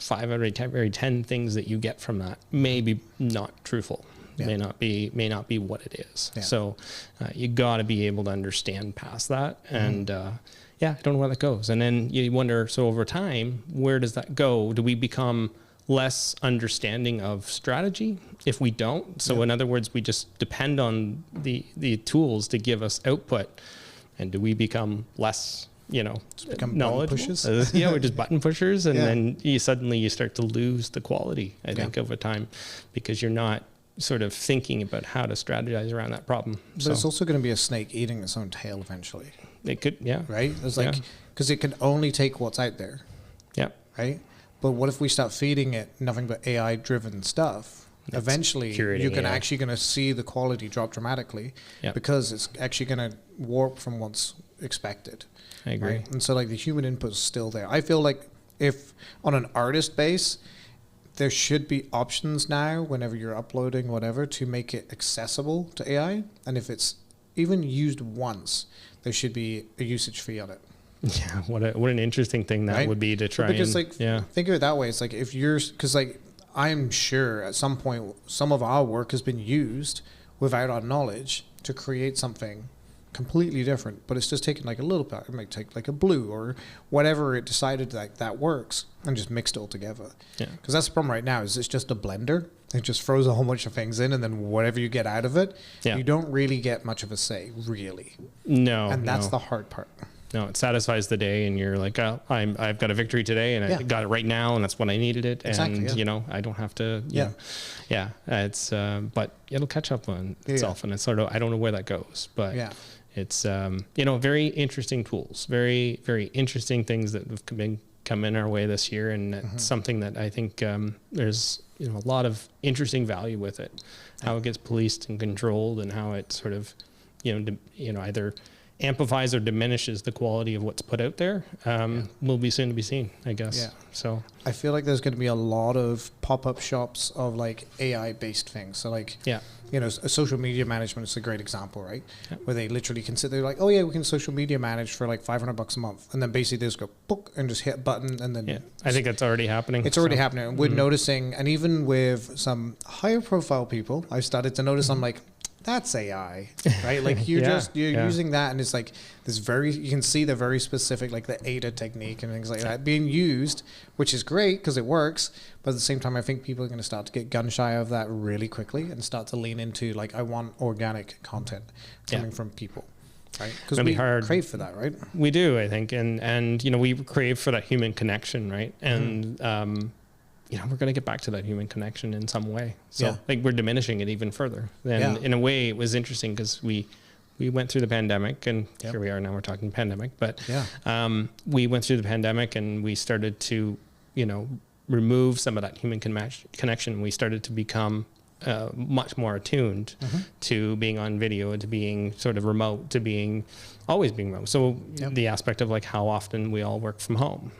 5 out of every 10 things that you get from that may be not truthful. May not be what it is. So you got to be able to understand past that. And I don't know where that goes. And then you wonder, so over time, where does that go? Do we become less understanding of strategy if we don't? So in other words, we just depend on the tools to give us output, and do we become less, knowledgeable? We're just button pushers, and then you start to lose the quality, I think, over time, because you're not sort of thinking about how to strategize around that problem. But it's also going to be a snake eating its own tail eventually. It could, right? It's like, because it can only take what's out there. Right. But what if we start feeding it nothing but AI-driven stuff? That's eventually, you're actually going to see the quality drop dramatically because it's actually going to warp from what's expected. I agree. Right? And so, like, the human input is still there. I feel like if on an artist base, there should be options now whenever you're uploading whatever to make it accessible to AI. And if it's even used once, there should be a usage fee on it. Yeah, what an interesting thing that would be to try. Because think of it that way. It's like if because I'm sure at some point some of our work has been used without our knowledge to create something completely different, but it's just taken like a little bit. It might take like a blue or whatever it decided that works and just mixed it all together. Yeah, because that's the problem right now. Is it's just a blender. It just throws a whole bunch of things in, and then whatever you get out of it, you don't really get much of a say, really. No, and that's the hard part. No, it satisfies the day, and you're like, oh, I've got a victory today, and I got it right now, and that's when I needed it, and I don't have to. It's but it'll catch up on itself, and it's sort of, I don't know where that goes, but it's very interesting tools, very very interesting things that have come in our way this year, and it's something that I think there's a lot of interesting value with it, how it gets policed and controlled, and how it sort of either amplifies or diminishes the quality of what's put out there will be soon to be seen, I guess. So I feel like there's going to be a lot of pop-up shops of like AI based things. So like social media management is a great example, right? Where they literally can sit there like, oh yeah, we can social media manage for like $500 a month, and then basically they just go book and just hit a button, and then I think that's already happening. It's already happening, and we're noticing, and even with some higher profile people, I've started to notice I'm like, that's AI, right? Like you're using that, and it's like this you can see the very specific, like the ADA technique and things like that being used, which is great because it works. But at the same time, I think people are going to start to get gun shy of that really quickly and start to lean into like, I want organic content coming from people, right? Because we crave for that, right? We do, I think, and we crave for that human connection, right? And we're going to get back to that human connection in some way. So we're diminishing it even further. And in a way, it was interesting because we went through the pandemic, and here we are now, we're talking pandemic, but we went through the pandemic, and we started to, remove some of that human connection. We started to become much more attuned to being on video, to being sort of remote, to always being remote. So the aspect of like how often we all work from home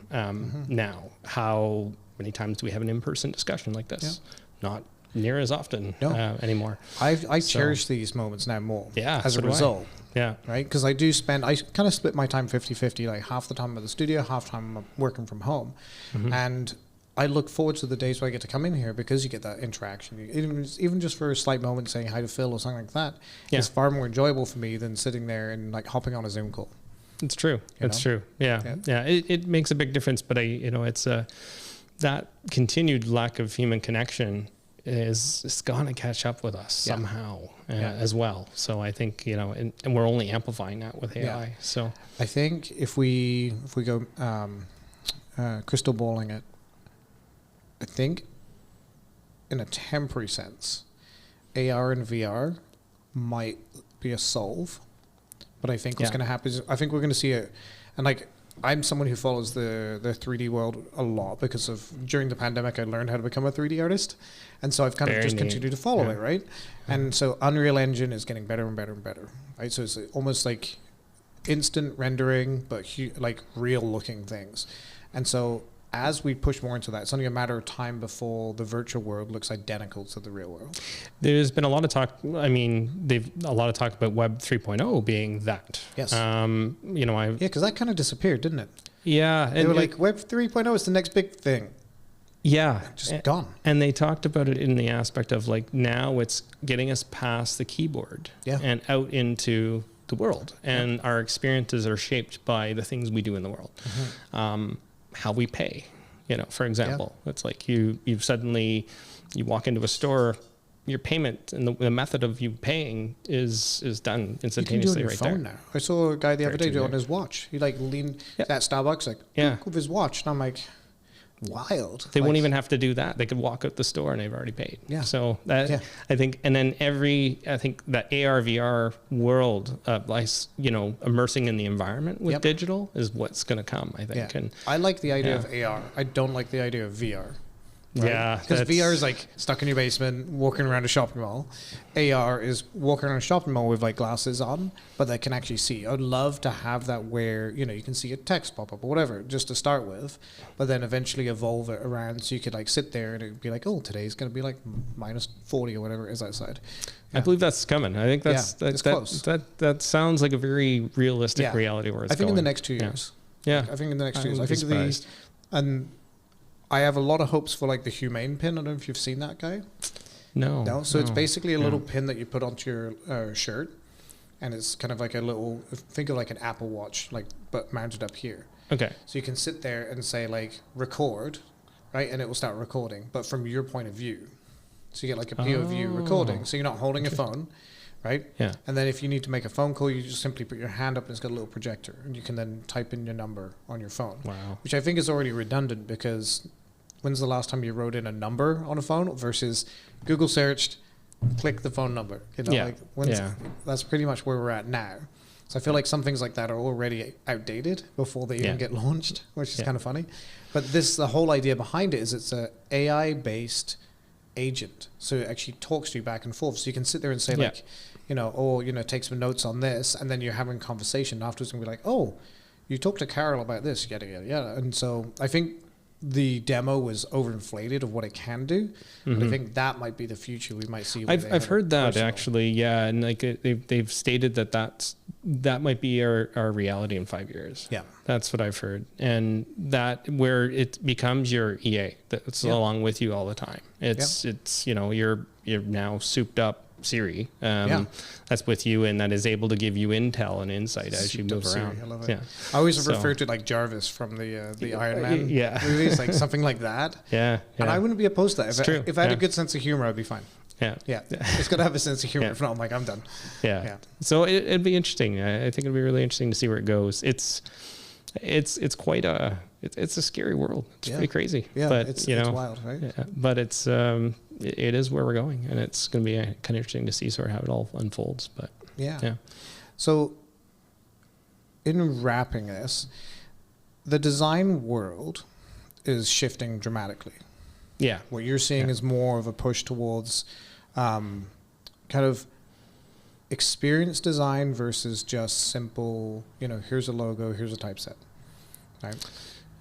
now, how many times do we have an in-person discussion like this? Not near as often anymore. I cherish these moments now more. Yeah, as so a do I. result. Yeah. Right? Because I kind of split my time 50-50, like half the time I'm at the studio, half the time I'm working from home. And I look forward to the days where I get to come in here because you get that interaction. Even just for a slight moment saying hi to Phil or something like that, it's far more enjoyable for me than sitting there and like hopping on a Zoom call. It's true. It's true. Yeah. It makes a big difference, but it's that continued lack of human connection is going to catch up with us somehow as well. So I think, and we're only amplifying that with AI. Yeah. So I think if we go crystal balling it, I think in a temporary sense, AR and VR might be a solve. But I think what's going to happen is I think we're going to see it. And like, I'm someone who follows the 3D world a lot because of during the pandemic, I learned how to become a 3D artist. And so I've kind of just continued to follow it, right? And so Unreal Engine is getting better and better and better, right? So it's almost like instant rendering, but like real looking things. And so as we push more into that, it's only a matter of time before the virtual world looks identical to the real world. There's been a lot of talk. I mean, a lot of talk about Web 3.0 being that. Yes. Because that kind of disappeared, didn't it? Yeah. They were like, Web 3.0 is the next big thing. Yeah. Just gone. And they talked about it in the aspect of like, now it's getting us past the keyboard and out into the world. And our experiences are shaped by the things we do in the world. How we pay, for example, it's like you walk into a store, your payment and the method of you paying is done instantaneously right there. You can do it on your phone now. I saw a guy the other day do it on his watch. He like leaned at Starbucks with his watch, and I'm like, wild. They won't even have to do that. They could walk out the store and they've already paid. Yeah. So that I think, and then I think that AR VR world, immersing in the environment with digital is what's going to come, I think. Yeah. And I like the idea of AR. I don't like the idea of VR. Right? Yeah. Because VR is like stuck in your basement, walking around a shopping mall. AR is walking around a shopping mall with like glasses on, but they can actually see. I'd love to have that where, you can see a text pop up or whatever, just to start with, but then eventually evolve it around so you could like sit there and it'd be like, oh, today's going to be like minus 40 or whatever it is outside. I believe that's coming. I think that's close. That sounds like a very realistic reality where it's going. I think in the next 2 years. Yeah. I think in the next 2 years. I think I have a lot of hopes for like the Humane pin. I don't know if you've seen that guy. No. So it's basically a little pin that you put onto your shirt, and it's kind of like a little, think of like an Apple Watch, but mounted up here. Okay. So you can sit there and say like record, right, and it will start recording, but from your point of view. So you get like a POV recording. So you're not holding a phone, right? Yeah. And then if you need to make a phone call, you just simply put your hand up and it's got a little projector, and you can then type in your number on your phone. Wow. Which I think is already redundant because when's the last time you wrote in a number on a phone versus Google searched, click the phone number? That's pretty much where we're at now. So I feel like some things like that are already outdated before they even get launched, which is kind of funny. But the whole idea behind it is it's a AI-based agent. So it actually talks to you back and forth. So you can sit there and say take some notes on this, and then you're having a conversation afterwards and be like, oh, you talked to Carol about this, yada, yada, yada. And so I think the demo was overinflated of what it can do. But I think that might be the future we might see. I've heard that actually, yeah, and like they've stated that might be our reality in 5 years. Yeah, that's what I've heard, and that where it becomes your EA that's along with you all the time. It's you're now souped up Siri that's with you and that is able to give you intel and insight as you move around. I love it. I always refer to it like Jarvis from the Iron Man movies, like something like that. And I wouldn't be opposed to that. If I had a good sense of humor, I'd be fine. It's got to have a sense of humor. If not, I'm like, I'm done. So it'd be interesting. I think it'd be really interesting to see where it goes. It's quite it's a scary world. It's pretty crazy. But it's wild, right? But it is where we're going, and it's going to be kind of interesting to see sort of how it all unfolds. But so in wrapping this, the design world is shifting dramatically. Yeah, what you're seeing is more of a push towards kind of experience design versus just simple, here's a logo, here's a typeset, right?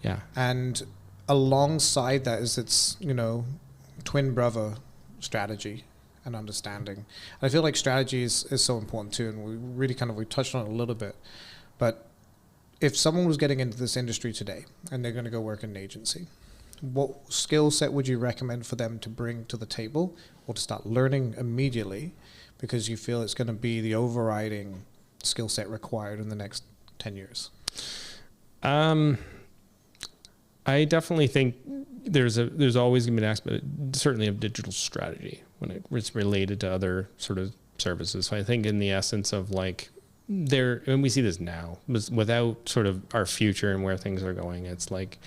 Yeah. And alongside that is its, twin brother, strategy and understanding. And I feel like strategy is so important too, and we really we touched on it a little bit. But if someone was getting into this industry today and they're going to go work in an agency, what skill set would you recommend for them to bring to the table or to start learning immediately, because you feel it's going to be the overriding skill set required in the next 10 years? I definitely think there's always going to be an aspect, certainly, of digital strategy when it's related to other sort of services. So I think in the essence of and we see this now, without sort of our future and where things are going, it's like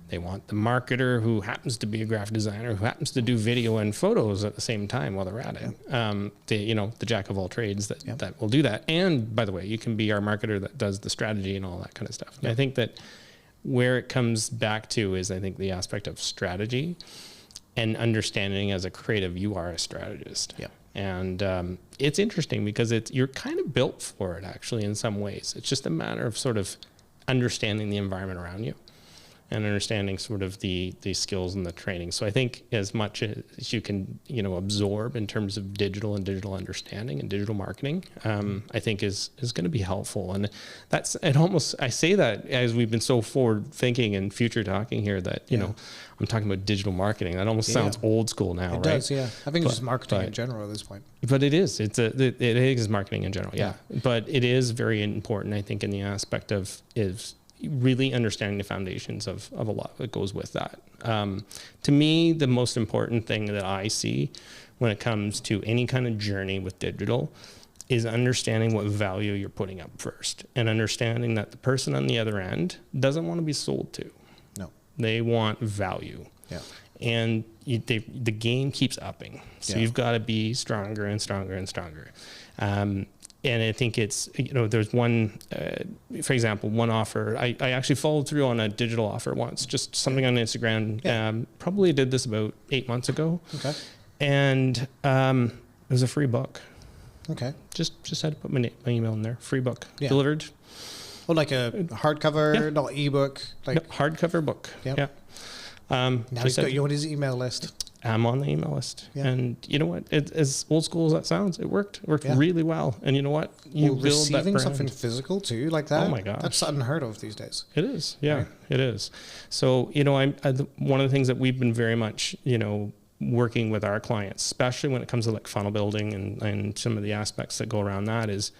they want the marketer who happens to be a graphic designer, who happens to do video and photos at the same time while they're at it. The jack of all trades that will do that. And by the way, you can be our marketer that does the strategy and all that kind of stuff. I think that where it comes back to is, I think, the aspect of strategy and understanding as a creative, you are a strategist. Yeah. And it's interesting because you're kind of built for it, actually, in some ways. It's just a matter of sort of understanding the environment around you and understanding sort of the skills and the training. So I think as much as you can, absorb in terms of digital and digital understanding and digital marketing, I think is going to be helpful. And I say that as we've been so forward thinking and future talking here that, I'm talking about digital marketing. That almost sounds old school now, right? It does, yeah. I think it's just marketing in general at this point. But it is. It is marketing in general, yeah. But it is very important, I think, in the aspect of really understanding the foundations of a lot that goes with that. To me, the most important thing that I see when it comes to any kind of journey with digital is understanding what value you're putting up first, and understanding that the person on the other end doesn't want to be sold to. No. They want value. Yeah. And the game keeps upping. So you've got to be stronger and stronger and stronger. And I think it's, there's one, for example, one offer. I actually followed through on a digital offer once, just something on Instagram. Yeah. Probably did this about 8 months ago. Okay. And it was a free book. Okay. Just had to put my email in there. Free book. Yeah. Delivered. Oh, like a hardcover, not ebook? No, hardcover book. Yep. Yeah. Now he's got you on his email list. I'm on the email list. Yeah. And you know what? As old school as that sounds, it worked really well. And you know what? You build receiving that something physical too, like that. Oh my gosh. That's unheard of these days. It is. Yeah, right? It is. So, one of the things that we've been very much, working with our clients, especially when it comes to like funnel building and some of the aspects that go around that, is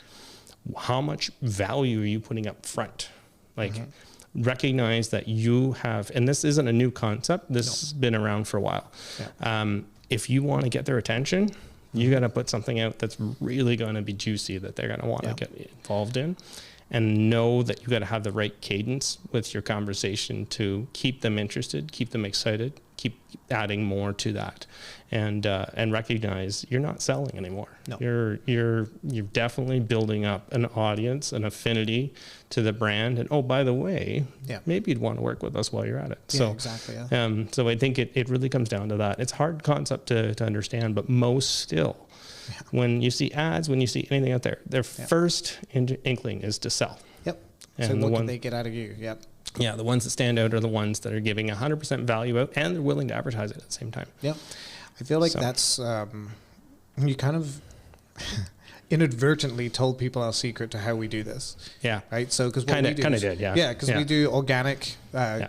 how much value are you putting up front? Like, recognize that you have, and this isn't a new concept. This has been around for a while. Yeah. If you want to get their attention, you got to put something out that's really going to be juicy, that they're going to want to get involved in, and know that you got to have the right cadence with your conversation to keep them interested, keep them excited, keep adding more to that, and recognize you're not selling anymore. No. You're definitely building up an audience, an affinity to the brand, and oh, by the way, maybe you'd want to work with us while you're at it. So exactly. Yeah. So I think it really comes down to that. It's a hard concept to understand, but most still, when you see ads, when you see anything out there, their first inkling is to sell. Yep. And so what can they get out of you? Yep. Yeah, the ones that stand out are the ones that are giving 100% value out, and they're willing to advertise it at the same time. Yep. I feel like that's, you kind of inadvertently told people our secret to how we do this. Yeah. Right? So, because what we do kind of did, yeah. Yeah, because we do organic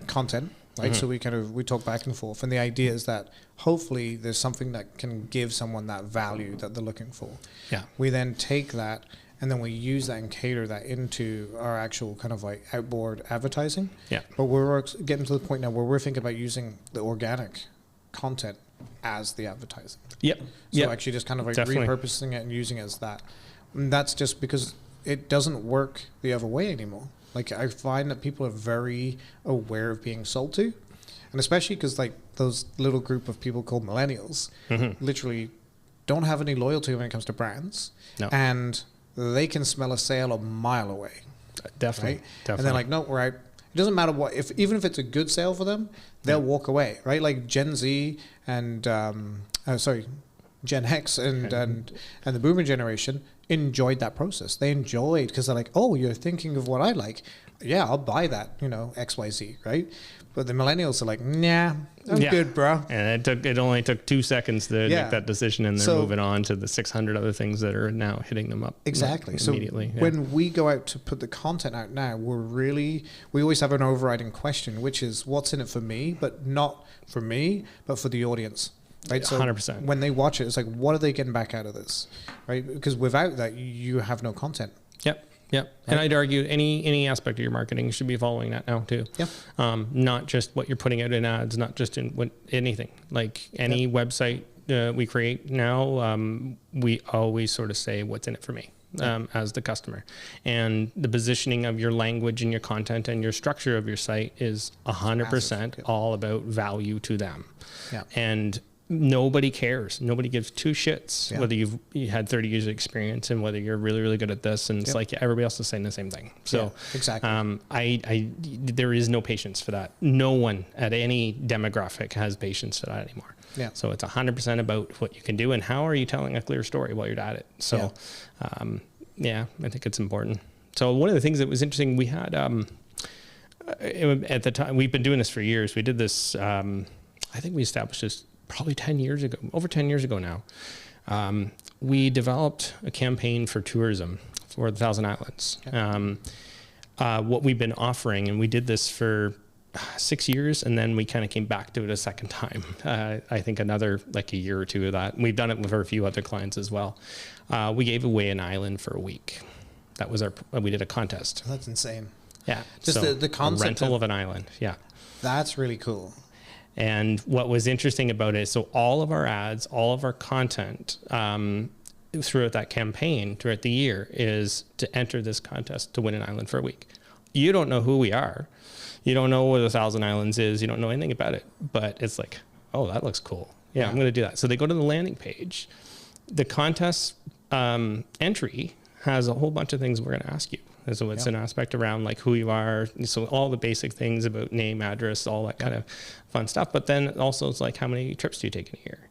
content, right? So we talk back and forth, and the idea is that hopefully there's something that can give someone that value that they're looking for. Yeah. We then take that, and then we use that and cater that into our actual kind of like outboard advertising. Yeah. But we're getting to the point now where we're thinking about using the organic content as the advertising. Yep. So actually just kind of like repurposing it and using it as that. And that's just because it doesn't work the other way anymore. Like, I find that people are very aware of being sold to. And especially because like those little group of people called millennials literally don't have any loyalty when it comes to brands. No. And they can smell a sale a mile away. Definitely. Right? Definitely. And they're like, no, right. It doesn't matter what, even if it's a good sale for them, they'll walk away, right? Like Gen Z and, Gen X and the Boomer generation, enjoyed that process. They enjoyed, because they're like, oh, you're thinking of what I like. Yeah, I'll buy that, XYZ, right? But the millennials are like, nah, I'm good, bro. And it only took 2 seconds to make that decision, and they're moving on to the 600 other things that are now hitting them up. Exactly. Immediately. So when we go out to put the content out now, we always have an overriding question, which is what's in it for me, but not for me, but for the audience. Right. So 100%. When they watch it, it's like, what are they getting back out of this? Right. Because without that, you have no content. Yep. Right? And I'd argue any aspect of your marketing should be following that now too. Yeah. Not just what you're putting out in ads, not just in anything. Like any website we create now, we always sort of say what's in it for me. As the customer, and the positioning of your language and your content and your structure of your site is 100% all about value to them. And nobody cares. Nobody gives two shits whether you had 30 years of experience and whether you're really, really good at this. And it's like everybody else is saying the same thing. So exactly. There is no patience for that. No one at any demographic has patience for that anymore. Yeah. So it's 100% about what you can do and how are you telling a clear story while you're at it. So, I think it's important. So one of the things that was interesting, we had, at the time, we've been doing this for years. We did this, I think we established this probably 10 years ago, over 10 years ago now. We developed a campaign for tourism for the Thousand Islands. What we've been offering, and we did this for 6 years, and then we kind of came back to it a second time. I think another like a year or two of that. And we've done it with a few other clients as well. We gave away an island for a week. That was we did a contest. That's insane. Yeah. Just the concept rental of an island. Yeah. That's really cool. And what was interesting about it, so all of our ads, all of our content throughout that campaign, throughout the year, is to enter this contest to win an island for a week. You don't know who we are. You don't know what the Thousand Islands is. You don't know anything about it. But it's like, oh, that looks cool. Yeah, I'm going to do that. So they go to the landing page. The contest entry has a whole bunch of things we're going to ask you. And so it's an aspect around like who you are. So all the basic things about name, address, all that kind of fun stuff. But then also it's like, how many trips do you take in a year?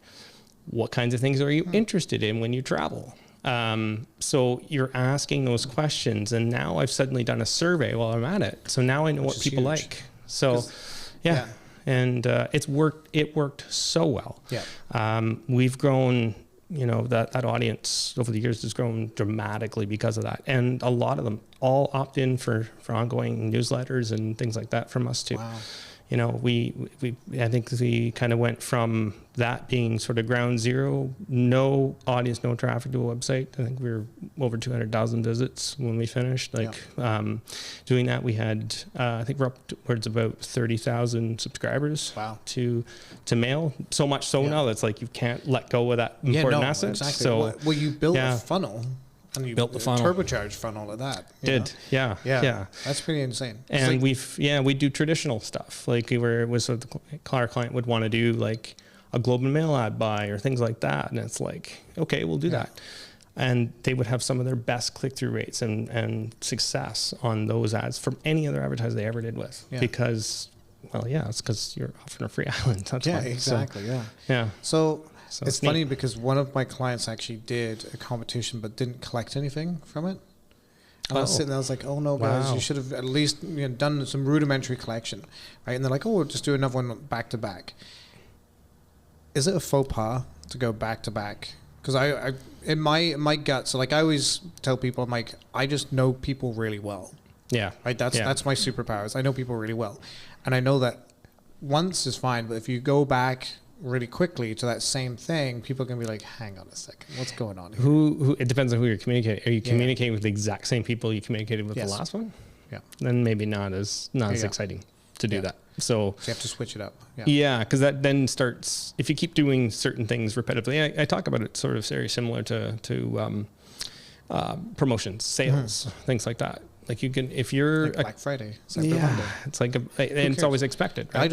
What kinds of things are you interested in when you travel? So you're asking those questions, and now I've suddenly done a survey while I'm at it. So now I know what people like. So and it worked so well. We've grown, that audience over the years has grown dramatically because of that. And a lot of them all opt in for ongoing newsletters and things like that from us too. Wow. I think we kind of went from that being sort of ground zero, no audience, no traffic to a website. I think we were over 200,000 visits when we finished. Doing that, we had, I think we're up towards about 30,000 subscribers to mail. So much so now that's like you can't let go of that important asset. Exactly. So, well, you built a funnel. And you built the funnel, turbocharged funnel of that. Yeah. That's pretty insane. And we do traditional stuff. Like our client would want to do like a Globe and Mail ad buy or things like that. And it's like, okay, we'll do that. And they would have some of their best click-through rates and success on those ads from any other advertiser they ever did with. Because, it's because you're offering a free island. That's why. Exactly. So it's funny because one of my clients actually did a competition but didn't collect anything from it. And I was sitting there, I was like, oh no, guys, you should have at least done some rudimentary collection, right? And they're like, oh, we'll just do another one back to back. Is it a faux pas to go back to back? Because I in my gut, so like I always tell people, I'm like, I just know people really well. Yeah. Right? That's my superpowers. I know people really well. And I know that once is fine, but if you go back really quickly to that same thing, people can be like, hang on a second, what's going on here? Who it depends on who you're communicating. Are you communicating with the exact same people you communicated with the last one? Yeah. Then maybe not as exciting to do that. So you have to switch it up. Because that then starts, if you keep doing certain things repetitively, I talk about it sort of very similar to promotions, sales, things like that. Like you can, if you're like Black Friday, Cyber Monday. It's like, and it's always expected. Right?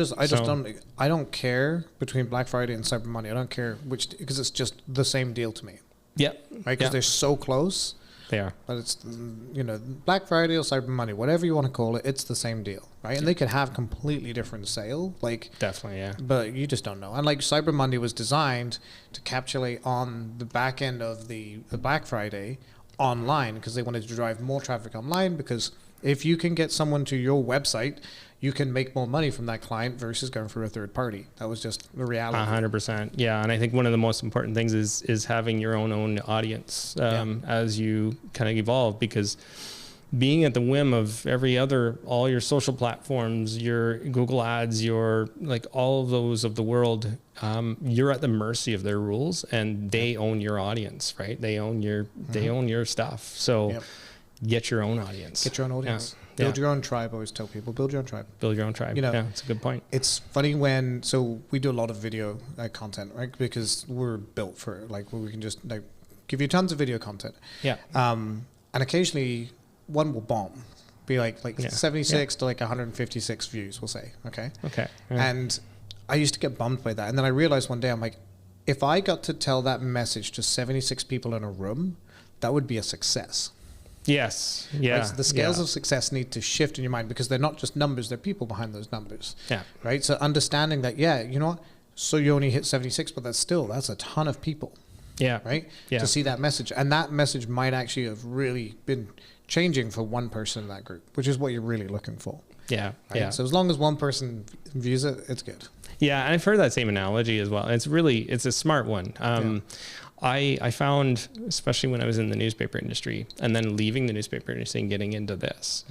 I don't care between Black Friday and Cyber Monday. I don't care which, because it's just the same deal to me. Yeah. Right. Because they're so close. They are. But it's, Black Friday or Cyber Monday, whatever you want to call it, it's the same deal, right? And they could have completely different sale, definitely, yeah. But you just don't know. And Cyber Monday was designed to capitulate on the back end of the Black Friday online because they wanted to drive more traffic online, because if you can get someone to your website, you can make more money from that client versus going through a third party. That was just the reality. 100%. Yeah. And I think one of the most important things is having your own audience as you kind of evolve, because being at the whim of all your social platforms, your Google ads, your like all of those of the world, you're at the mercy of their rules, and they own your audience, right? They own your stuff. So get your own audience. Get your own audience. Build your own tribe. I always tell people, build your own tribe. Build your own tribe. You know, yeah, it's a good point. It's funny so we do a lot of video content, right? Because we're built for it. Like we can just like give you tons of video content. Yeah. And occasionally one will bomb, be like 76 to like 156 views, we'll say. Okay. Yeah. And I used to get bummed by that. And then I realized one day, I'm like, if I got to tell that message to 76 people in a room, that would be a success. Yes. Yeah. Right? So the scales of success need to shift in your mind, because they're not just numbers, they're people behind those numbers. Yeah. Right. So understanding that, you know what? So you only hit 76, but that's a ton of people. Yeah. Right. Yeah. To see that message, and that message might actually have really been changing for one person in that group, which is what you're really looking for. Yeah. Right? Yeah. So as long as one person views it, it's good. Yeah. And I've heard that same analogy as well. It's a smart one. I found, especially when I was in the newspaper industry and then leaving the newspaper industry and getting into this,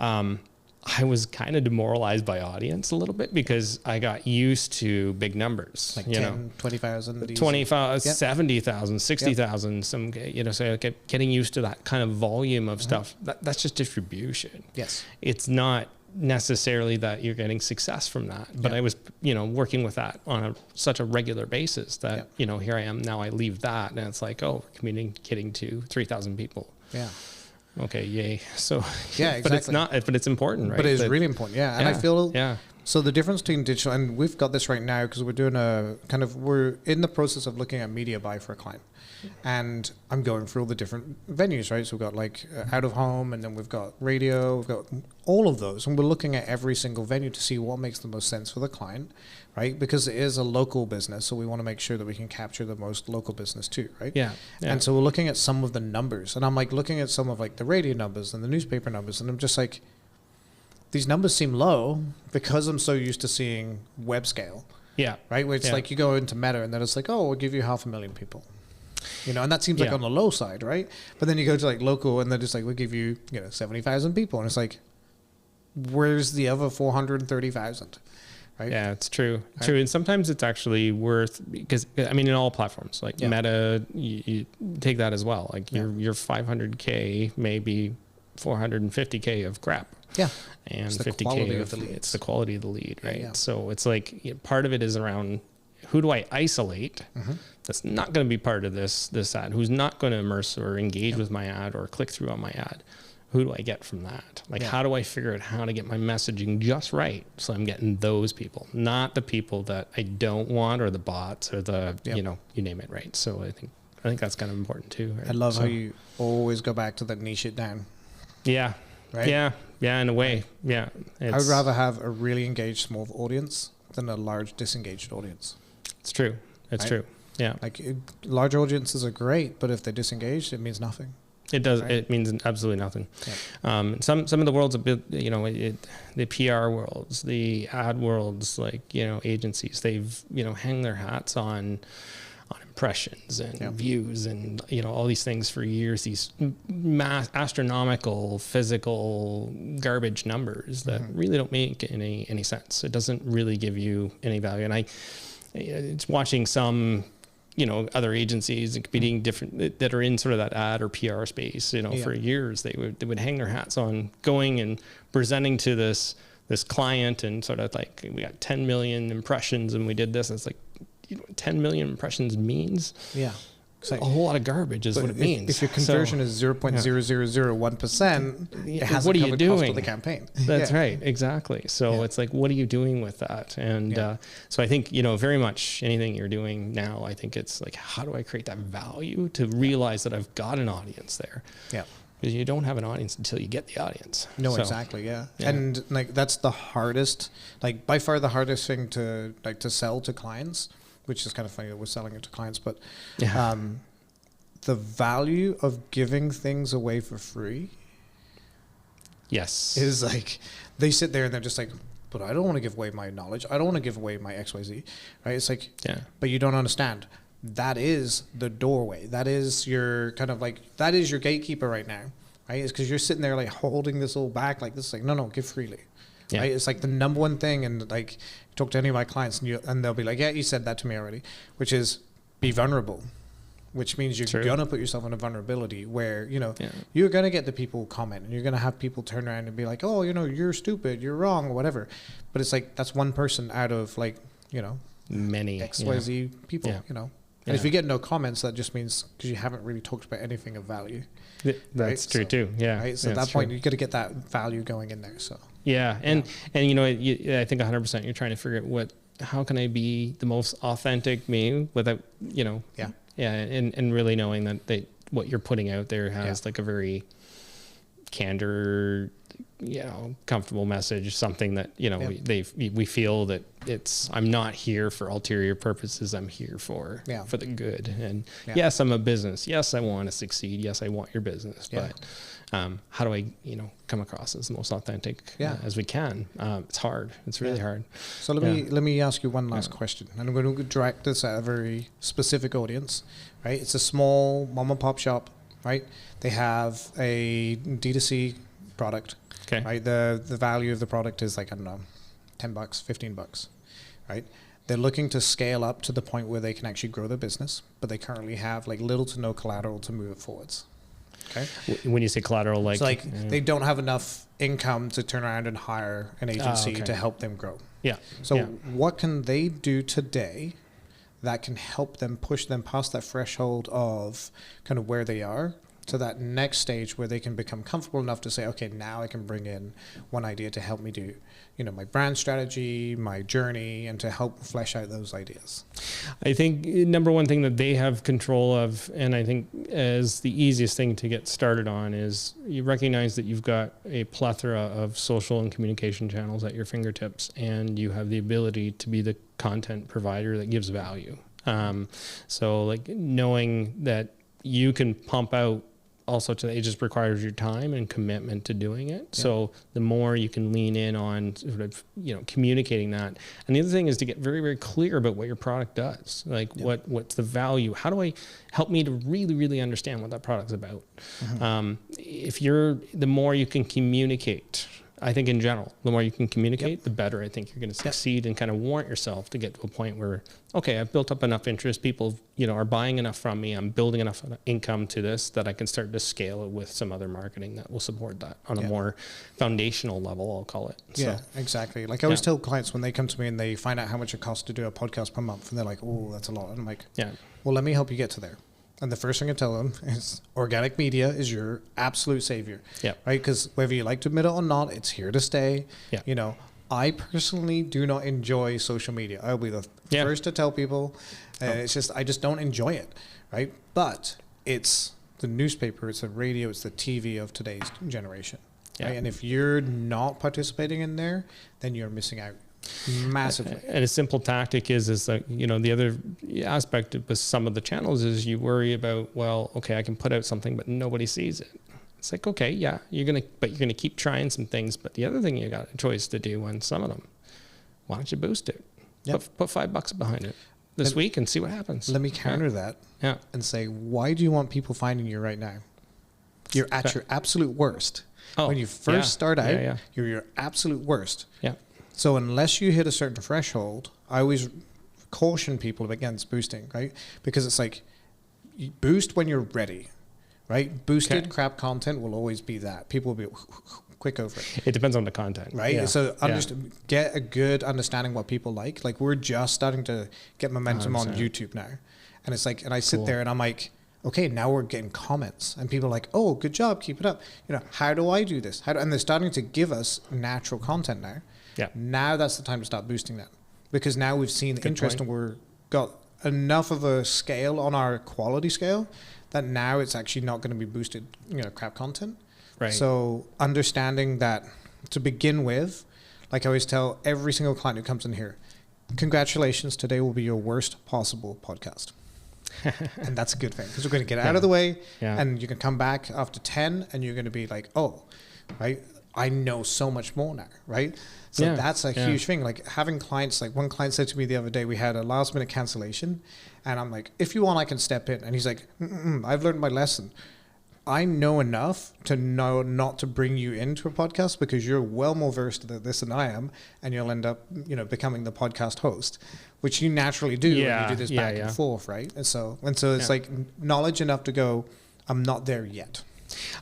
I was kind of demoralized by audience a little bit, because I got used to big numbers, like 10, 20,000, 25, 70,000, 60,000, so I kept getting used to that kind of volume of stuff. That's just distribution. Yes. It's not necessarily that you're getting success from that, but I was, working with that on such a regular basis that, here I am now, I leave that and it's like, we're communicating to 3,000 people. Yeah. Okay. Yay. So, exactly. but it's important, right? But it's really important. Yeah. And I feel, so the difference between digital, and we've got this right now because we're doing we're in the process of looking at media buy for a client. And I'm going through all the different venues, right? So we've got like out of home, and then we've got radio, we've got all of those. And we're looking at every single venue to see what makes the most sense for the client, right? Because it is a local business. So we want to make sure that we can capture the most local business too, right? Yeah. And so we're looking at some of the numbers, and I'm like looking at some of like the radio numbers and the newspaper numbers. And I'm just like, these numbers seem low because I'm so used to seeing web scale. Yeah. Right. Where it's like you go into Meta and then it's like, we'll give you 500,000 people. And that seems like on the low side, right? But then you go to like local and they're just like, we'll give you, 70,000 people. And it's like, where's the other 430,000? Right? Yeah, it's true. Right. True. And sometimes it's actually worth, because in all platforms, like Meta, you take that as well. Like your 500K, maybe 450K of crap. Yeah. And 50K it's the quality of the lead, right? Yeah. So it's like part of it is around, who do I isolate that's not going to be part of this ad? Who's not going to immerse or engage with my ad or click through on my ad? Who do I get from that? Like, how do I figure out how to get my messaging just right so I'm getting those people, not the people that I don't want, or the bots, or the, you name it, right? So I think that's kind of important too. Right? I love how you always go back to that niche it down. Yeah. Right? Yeah, in a way. Yeah. I would rather have a really engaged small audience than a large disengaged audience. It's true. It's true. Yeah. Like large audiences are great, but if they're disengaged, it means nothing. It does. Right? It means absolutely nothing. Yeah. Some of the worlds, a bit, the PR worlds, the ad worlds, like, agencies, they've, hang their hats on impressions and views and, all these things for years, these astronomical physical garbage numbers that really don't make any sense. It doesn't really give you any value. And it's watching some, other agencies and competing different that are in sort of that ad or PR space, for years, they would hang their hats on going and presenting to this client and sort of like, we got 10 million impressions and we did this. And it's like, 10 million impressions means a whole lot of garbage is what it means. If your conversion is 0.0001%, it hasn't what are you doing? Cost of the campaign. That's right. Exactly. So it's like, what are you doing with that? And so I think, very much anything you're doing now, I think it's like, how do I create that value to realize that I've got an audience there? Yeah. Because you don't have an audience until you get the audience. No, exactly. Yeah. And like, that's the hardest, like by far the hardest thing to sell to clients, which is kind of funny that we're selling it to clients, but the the value of giving things away for free Yes. is like, they sit there and they're just like, but I don't want to give away my knowledge. I don't want to give away my XYZ, right? It's like, Yeah. but you don't understand. That is the doorway. That is your kind of like, that is your gatekeeper right now, right? It's because you're sitting there like holding this all back like this, like, no, give freely. Yeah. Right? It's like the number one thing. And like, talk to any of my clients and they'll be like, yeah, you said that to me already, which is be vulnerable. Which means you're going to put yourself in a vulnerability where, you're going to get the people comment and you're going to have people turn around and be like, oh, you're stupid, you're wrong, or whatever. But it's like, that's one person out of like, many XYZ people, And if you get no comments, that just means because you haven't really talked about anything of value. That's true too. Yeah. Right. So at that point, you got to get that value going in there. So. Yeah. And I think 100% you're trying to figure out how can I be the most authentic me without, Yeah. Yeah, and really knowing that what you're putting out there has like a very candor, comfortable message, something that we feel that I'm not here for ulterior purposes. I'm here for the good. And yes, I'm a business. Yes, I want to succeed. Yes, I want your business. But how do I come across as the most authentic as we can? It's hard. It's really hard. So let me ask you one last question, and I'm going to direct this at a very specific audience. Right, it's a small mom and pop shop. Right, they have a D2C product. Okay. Right, the value of the product is like, I don't know, $10, $15. Right. They're looking to scale up to the point where they can actually grow their business, but they currently have like little to no collateral to move it forwards. Okay. When you say collateral, like, so they don't have enough income to turn around and hire an agency to help them grow. Yeah. So what can they do today that can help them push them past that threshold of kind of where they are to that next stage where they can become comfortable enough to say, okay, now I can bring in one idea to help me do, my brand strategy, my journey, and to help flesh out those ideas? I think number one thing that they have control of, and I think as the easiest thing to get started on, is you recognize that you've got a plethora of social and communication channels at your fingertips, and you have the ability to be the content provider that gives value. So like knowing that you can pump out all sorts of, it just requires your time and commitment to doing it. Yeah. So the more you can lean in on sort of, communicating that. And the other thing is to get very, very clear about what your product does. Like what's the value? How do I help me to really, really understand what that product's about? Mm-hmm. The more you can communicate, I think in general, the more you can communicate, the better I think you're going to succeed and kind of warrant yourself to get to a point where, okay, I've built up enough interest. People, are buying enough from me. I'm building enough income to this that I can start to scale it with some other marketing that will support that on a more foundational level, I'll call it. Yeah, exactly. Like I always tell clients when they come to me and they find out how much it costs to do a podcast per month, and they're like, oh, that's a lot. And I'm like, well, let me help you get to there. And the first thing I tell them is organic media is your absolute savior. Yeah. Right? Because whether you like to admit it or not, it's here to stay. Yeah. I personally do not enjoy social media. I'll be the first to tell people. It's just, I just don't enjoy it. Right? But it's the newspaper, it's the radio, it's the TV of today's generation. Yeah. Right? And if you're not participating in there, then you're missing out. Massively. And a simple tactic is like, the other aspect with some of the channels is you worry about, well, okay, I can put out something, but nobody sees it. It's like, okay, yeah, you're going to keep trying some things. But the other thing you got a choice to do on some of them, why don't you boost it? Yep. Put $5 behind it this week and see what happens. Let me counter that and say, why do you want people finding you right now? You're at your absolute worst. When you first start out, you're your absolute worst. Yeah. So unless you hit a certain threshold, I always caution people against boosting, right? Because it's like, you boost when you're ready, right? Boosted crap content will always be that. People will be quick over it. It depends on the content. Right? Yeah. So get a good understanding what people like. Like we're just starting to get momentum 100%. On YouTube now. And it's like, and I sit there and I'm like, okay, now we're getting comments and people are like, oh, good job, keep it up. How do I do this? And they're starting to give us natural content now. Yeah. Now that's the time to start boosting that, because now we've seen the interest and we're got enough of a scale on our quality scale that now it's actually not going to be boosted, crap content. Right. So understanding that to begin with, like I always tell every single client who comes in here, congratulations, today will be your worst possible podcast. And that's a good thing because we're going to get out of the way Yeah. and you can come back after 10 and you're going to be like, oh, right, I know so much more now, right? So Yeah. that's a huge thing. Like having clients, like one client said to me the other day, we had a last minute cancellation and I'm like, if you want, I can step in. And he's like, I've learned my lesson. I know enough to know not to bring you into a podcast because you're well more versed at this than I am, and you'll end up, becoming the podcast host, which you naturally do when you do this back and forth, right? And so it's like knowledge enough to go, I'm not there yet.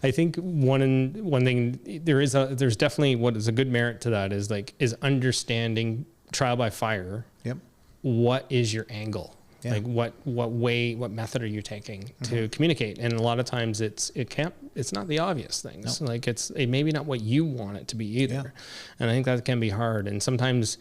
I think one thing there's definitely what is a good merit to that is understanding trial by fire. Yep. What is your angle? Yeah. Like what method are you taking to communicate? And a lot of times it's not the obvious things. No. Like it maybe not what you want it to be either. Yeah. And I think that can be hard. And sometimes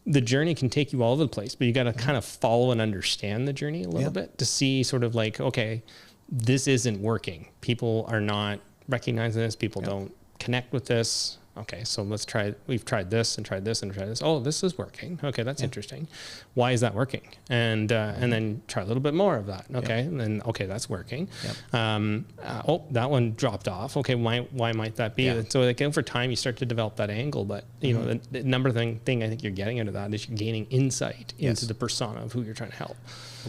the journey can take you all over the place, but you got to kind of follow and understand the journey a little bit to see sort of like, okay, this isn't working. People are not recognizing this. People don't connect with this. Okay, so we've tried this and tried this and tried this. Oh, this is working. Okay, that's interesting. Why is that working? And then try a little bit more of that. Okay, and then, okay, that's working. Yep. That one dropped off. Okay, why might that be? Yeah. So like over time, you start to develop that angle. But, the number thing I think you're getting out of that is you're gaining insight into the persona of who you're trying to help.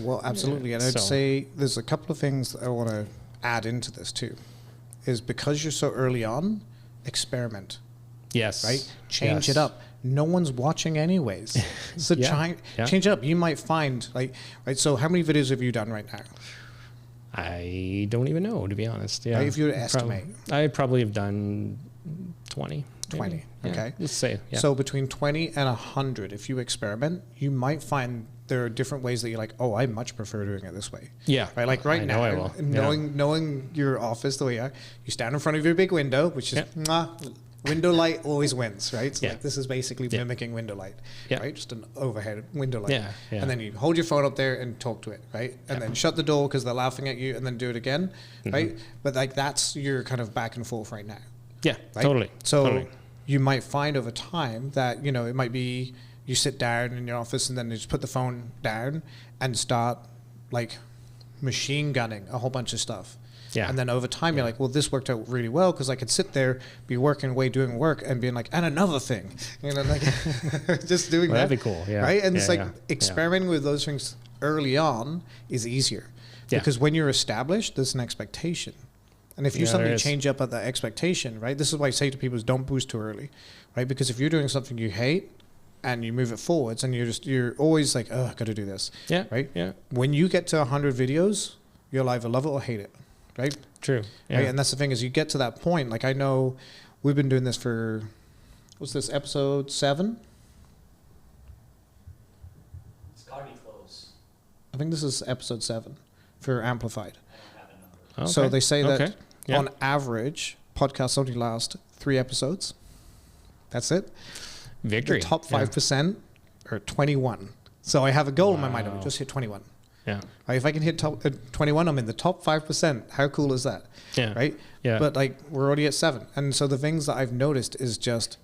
Well, absolutely. And I'd say there's a couple of things that I want to add into this too, is because you're so early on, experiment. Yes. Right? Change it up. No one's watching anyways. So change it up. You might find right? So how many videos have you done right now? I don't even know, to be honest. Yeah. Right, if you were to estimate. I probably have done 20. 20. Okay. Let's say. Yeah. So between 20 and 100, if you experiment, you might find there are different ways that you're like, oh, I much prefer doing it this way. Yeah. Right. Like right now, knowing your office the way you are, you stand in front of your big window, which is window light always wins, right? So like this is basically mimicking window light, right? Just an overhead window light. Yeah. And then you hold your phone up there and talk to it, right? And then shut the door because they're laughing at you and then do it again, right? But like that's your kind of back and forth right now. Yeah, right? totally. So you might find over time that, it might be you sit down in your office and then you just put the phone down and start like machine gunning a whole bunch of stuff. Yeah. And then over time, you're like, well, this worked out really well because I could sit there, be working away, doing work, and being like, and another thing, like just doing that. That'd be cool, yeah. Right? And it's like experimenting with those things early on is easier because when you're established, there's an expectation. And if you suddenly change up at that expectation, right? This is why I say to people is don't boost too early, right? Because if you're doing something you hate and you move it forwards and you're always like, oh, I got to do this. Yeah. Right? Yeah. When you get to 100 videos, you'll either love it or hate it. Right? True. Yeah. Right? And that's the thing is you get to that point. Like I know we've been doing this for, what's this, episode 7? It's got to be close. I think this is episode 7 for Amplified. I don't have a number. Okay. So they say that on average, podcasts only last 3 episodes. That's it. Victory. The top 5% are 21. So I have a goal in my mind. I would just hit 21. Yeah. Right, if I can hit top 21, I'm in the top 5%. How cool is that? Yeah. Right? Yeah. But like we're already at 7. And so the things that I've noticed is just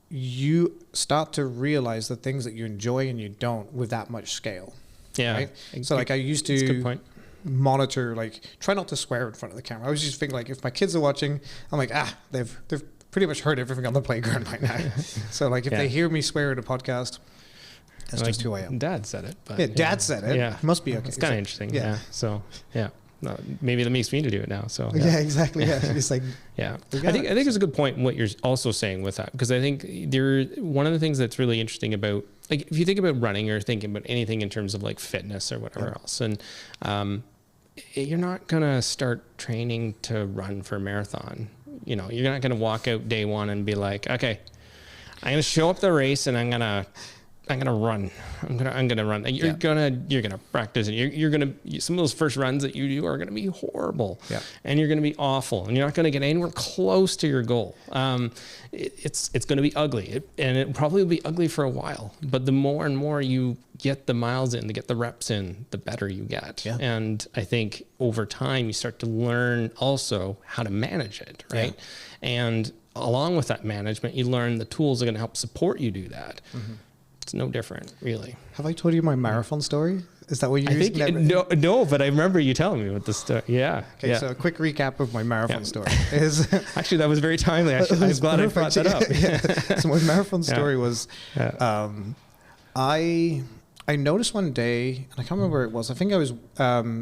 you start to realize the things that you enjoy and you don't with that much scale. Yeah. Right? So like I used to monitor, like try not to swear in front of the camera. I was just thinking like if my kids are watching, I'm like, they've pretty much heard everything on the playground by now. So like if they hear me swear at a podcast, that's just who I am. Dad said it. But Dad said it. Yeah. Must be okay. It's kind of interesting. Yeah. So, no, maybe that makes me to do it now. So, yeah, exactly. Yeah. It's like, I think it's a good point what you're also saying with that, because I think one of the things that's really interesting about, like, if you think about running or thinking about anything in terms of like fitness or whatever else, and you're not going to start training to run for a marathon. You're not going to walk out day one and be like, okay, I'm going to show up the race and I'm gonna run. I'm gonna run. You're gonna practice it. You're gonna some of those first runs that you do are gonna be horrible. Yeah. And you're gonna be awful. And you're not gonna get anywhere close to your goal. It's gonna be ugly. And it probably will be ugly for a while. But the more and more you get the miles in, to get the reps in, the better you get. Yeah. And I think over time you start to learn also how to manage it, right? Yeah. And along with that management, you learn the tools that are gonna help support you do that. Mm-hmm. It's no different, really. Have I told you my marathon story? Is that what you're I think using? no, but I remember you telling me about this story. Yeah. Okay, yeah. so a quick recap of my marathon story is Actually, that was very timely. Actually, I'm glad I brought that up. Yeah. So my marathon story was, I noticed one day, and I can't remember where it was. I think I was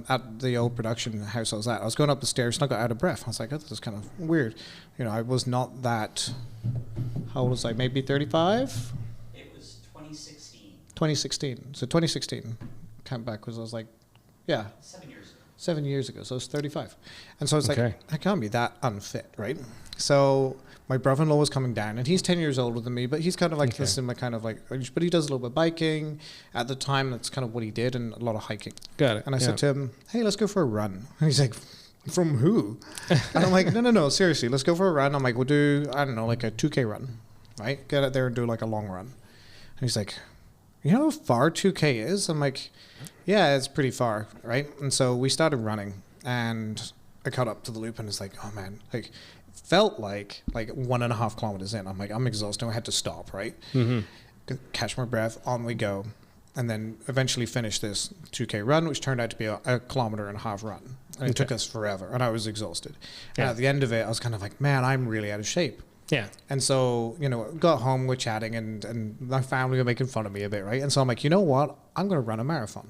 at the old production house I was at. I was going up the stairs and I got out of breath. I was like, oh, this is kind of weird. You know, I was not that, how old was I? Maybe 35? It was 2016, 2016. So 2016, count backwards, I was like, yeah, 7 years ago. 7 years ago. So I was 35. And so I was Okay. like, I can't be that unfit, right? So my brother-in-law was coming down, and he's 10 years older than me, but he's kind of like the similar kind of like, but he does a little bit of biking. At the time, that's kind of what he did, and a lot of hiking. Got it. And I said to him, hey, let's go for a run. And he's like, from who? And I'm like, no, seriously, let's go for a run. I'm like, we'll do, I don't know, like a 2K run, right? Get out there and do like a long run. And he's like, you know how far 2K is? I'm like, yeah, it's pretty far, right? And so we started running, and I caught up to the loop, and it's like, oh man, like, felt like 1.5 kilometers in. I'm like, I'm exhausted. I had to stop, right? Mm-hmm. Catch my breath, on we go. And then eventually finish this 2K run, which turned out to be a 1.5 kilometer run. And it took us forever, and I was exhausted. Yeah. And at the end of it, I was kind of like, man, I'm really out of shape. Yeah. And so, you know, got home, we're chatting, and my family were making fun of me a bit, right? And so I'm like, you know what? I'm going to run a marathon.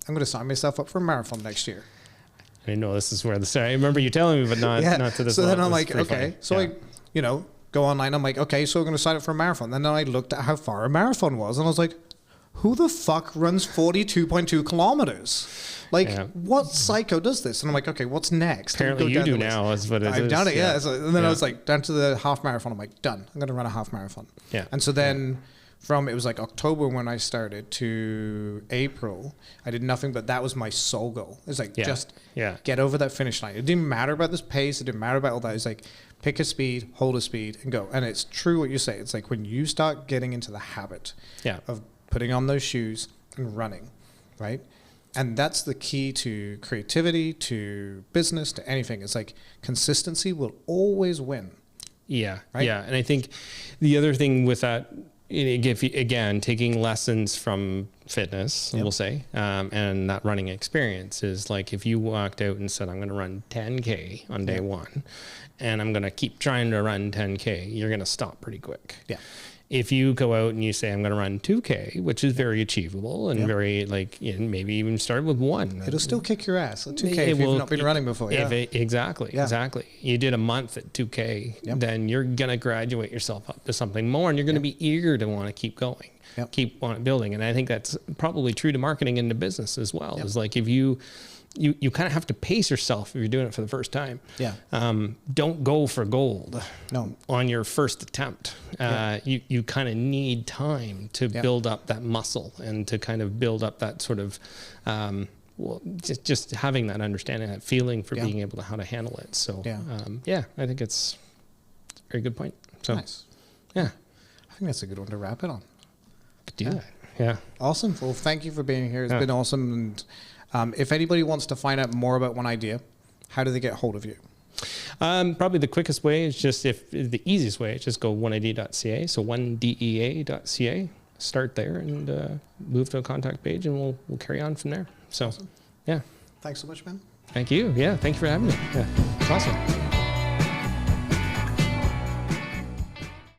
I'm going to sign myself up for a marathon next year. I didn't know this is where the story. I remember you telling me, but not to this So level. then I'm It's like, pretty okay. funny. So I, you know, go online. I'm like, okay, so we're going to sign up for a marathon. Then I looked at how far a marathon was, and I was like, who the fuck runs 42.2 kilometers? Like, what psycho does this? And I'm like, okay, what's next? Apparently you do now. Is what it is. I've done it, yeah. So, and then I was like, down to the half marathon. I'm like, done. I'm going to run a half marathon. Yeah. And so then from, it was like October when I started to April, I did nothing, but that was my sole goal. It was like, just get over that finish line. It didn't matter about this pace. It didn't matter about all that. It's like, pick a speed, hold a speed, and go. And it's true what you say. It's like when you start getting into the habit of putting on those shoes and running, right? And that's the key to creativity, to business, to anything. It's like consistency will always win. Yeah. Right? Yeah. And I think the other thing with that, again, taking lessons from fitness, we'll say, and that running experience is like if you walked out and said, I'm going to run 10K on day one, and I'm going to keep trying to run 10K, you're going to stop pretty quick. Yeah. If you go out and you say, I'm going to run 2K, which is very achievable and very like, maybe even start with one. It'll still kick your ass at 2K if you've not been running before. Exactly. You did a month at 2K, then you're going to graduate yourself up to something more, and you're going to be eager to want to keep going, keep on building. And I think that's probably true to marketing into business as well. Is like if you kind of have to pace yourself if you're doing it for the first time. Don't go for gold on your first attempt. You kind of need time to build up that muscle and to kind of build up that sort of, just having that understanding, that feeling for being able to how to handle it. So, I think it's a very good point. So, nice. Yeah. I think that's a good one to wrap it on. Could do that. Yeah. Awesome. Well, thank you for being here. It's been awesome. And if anybody wants to find out more about One Idea, how do they get hold of you? Probably the quickest way is the easiest way is just go oneidea.ca. So onedea.ca. Start there and move to a contact page, and we'll carry on from there. So, awesome. Yeah. Thanks so much, man. Thank you. Yeah. Thank you for having me. Yeah. It's awesome.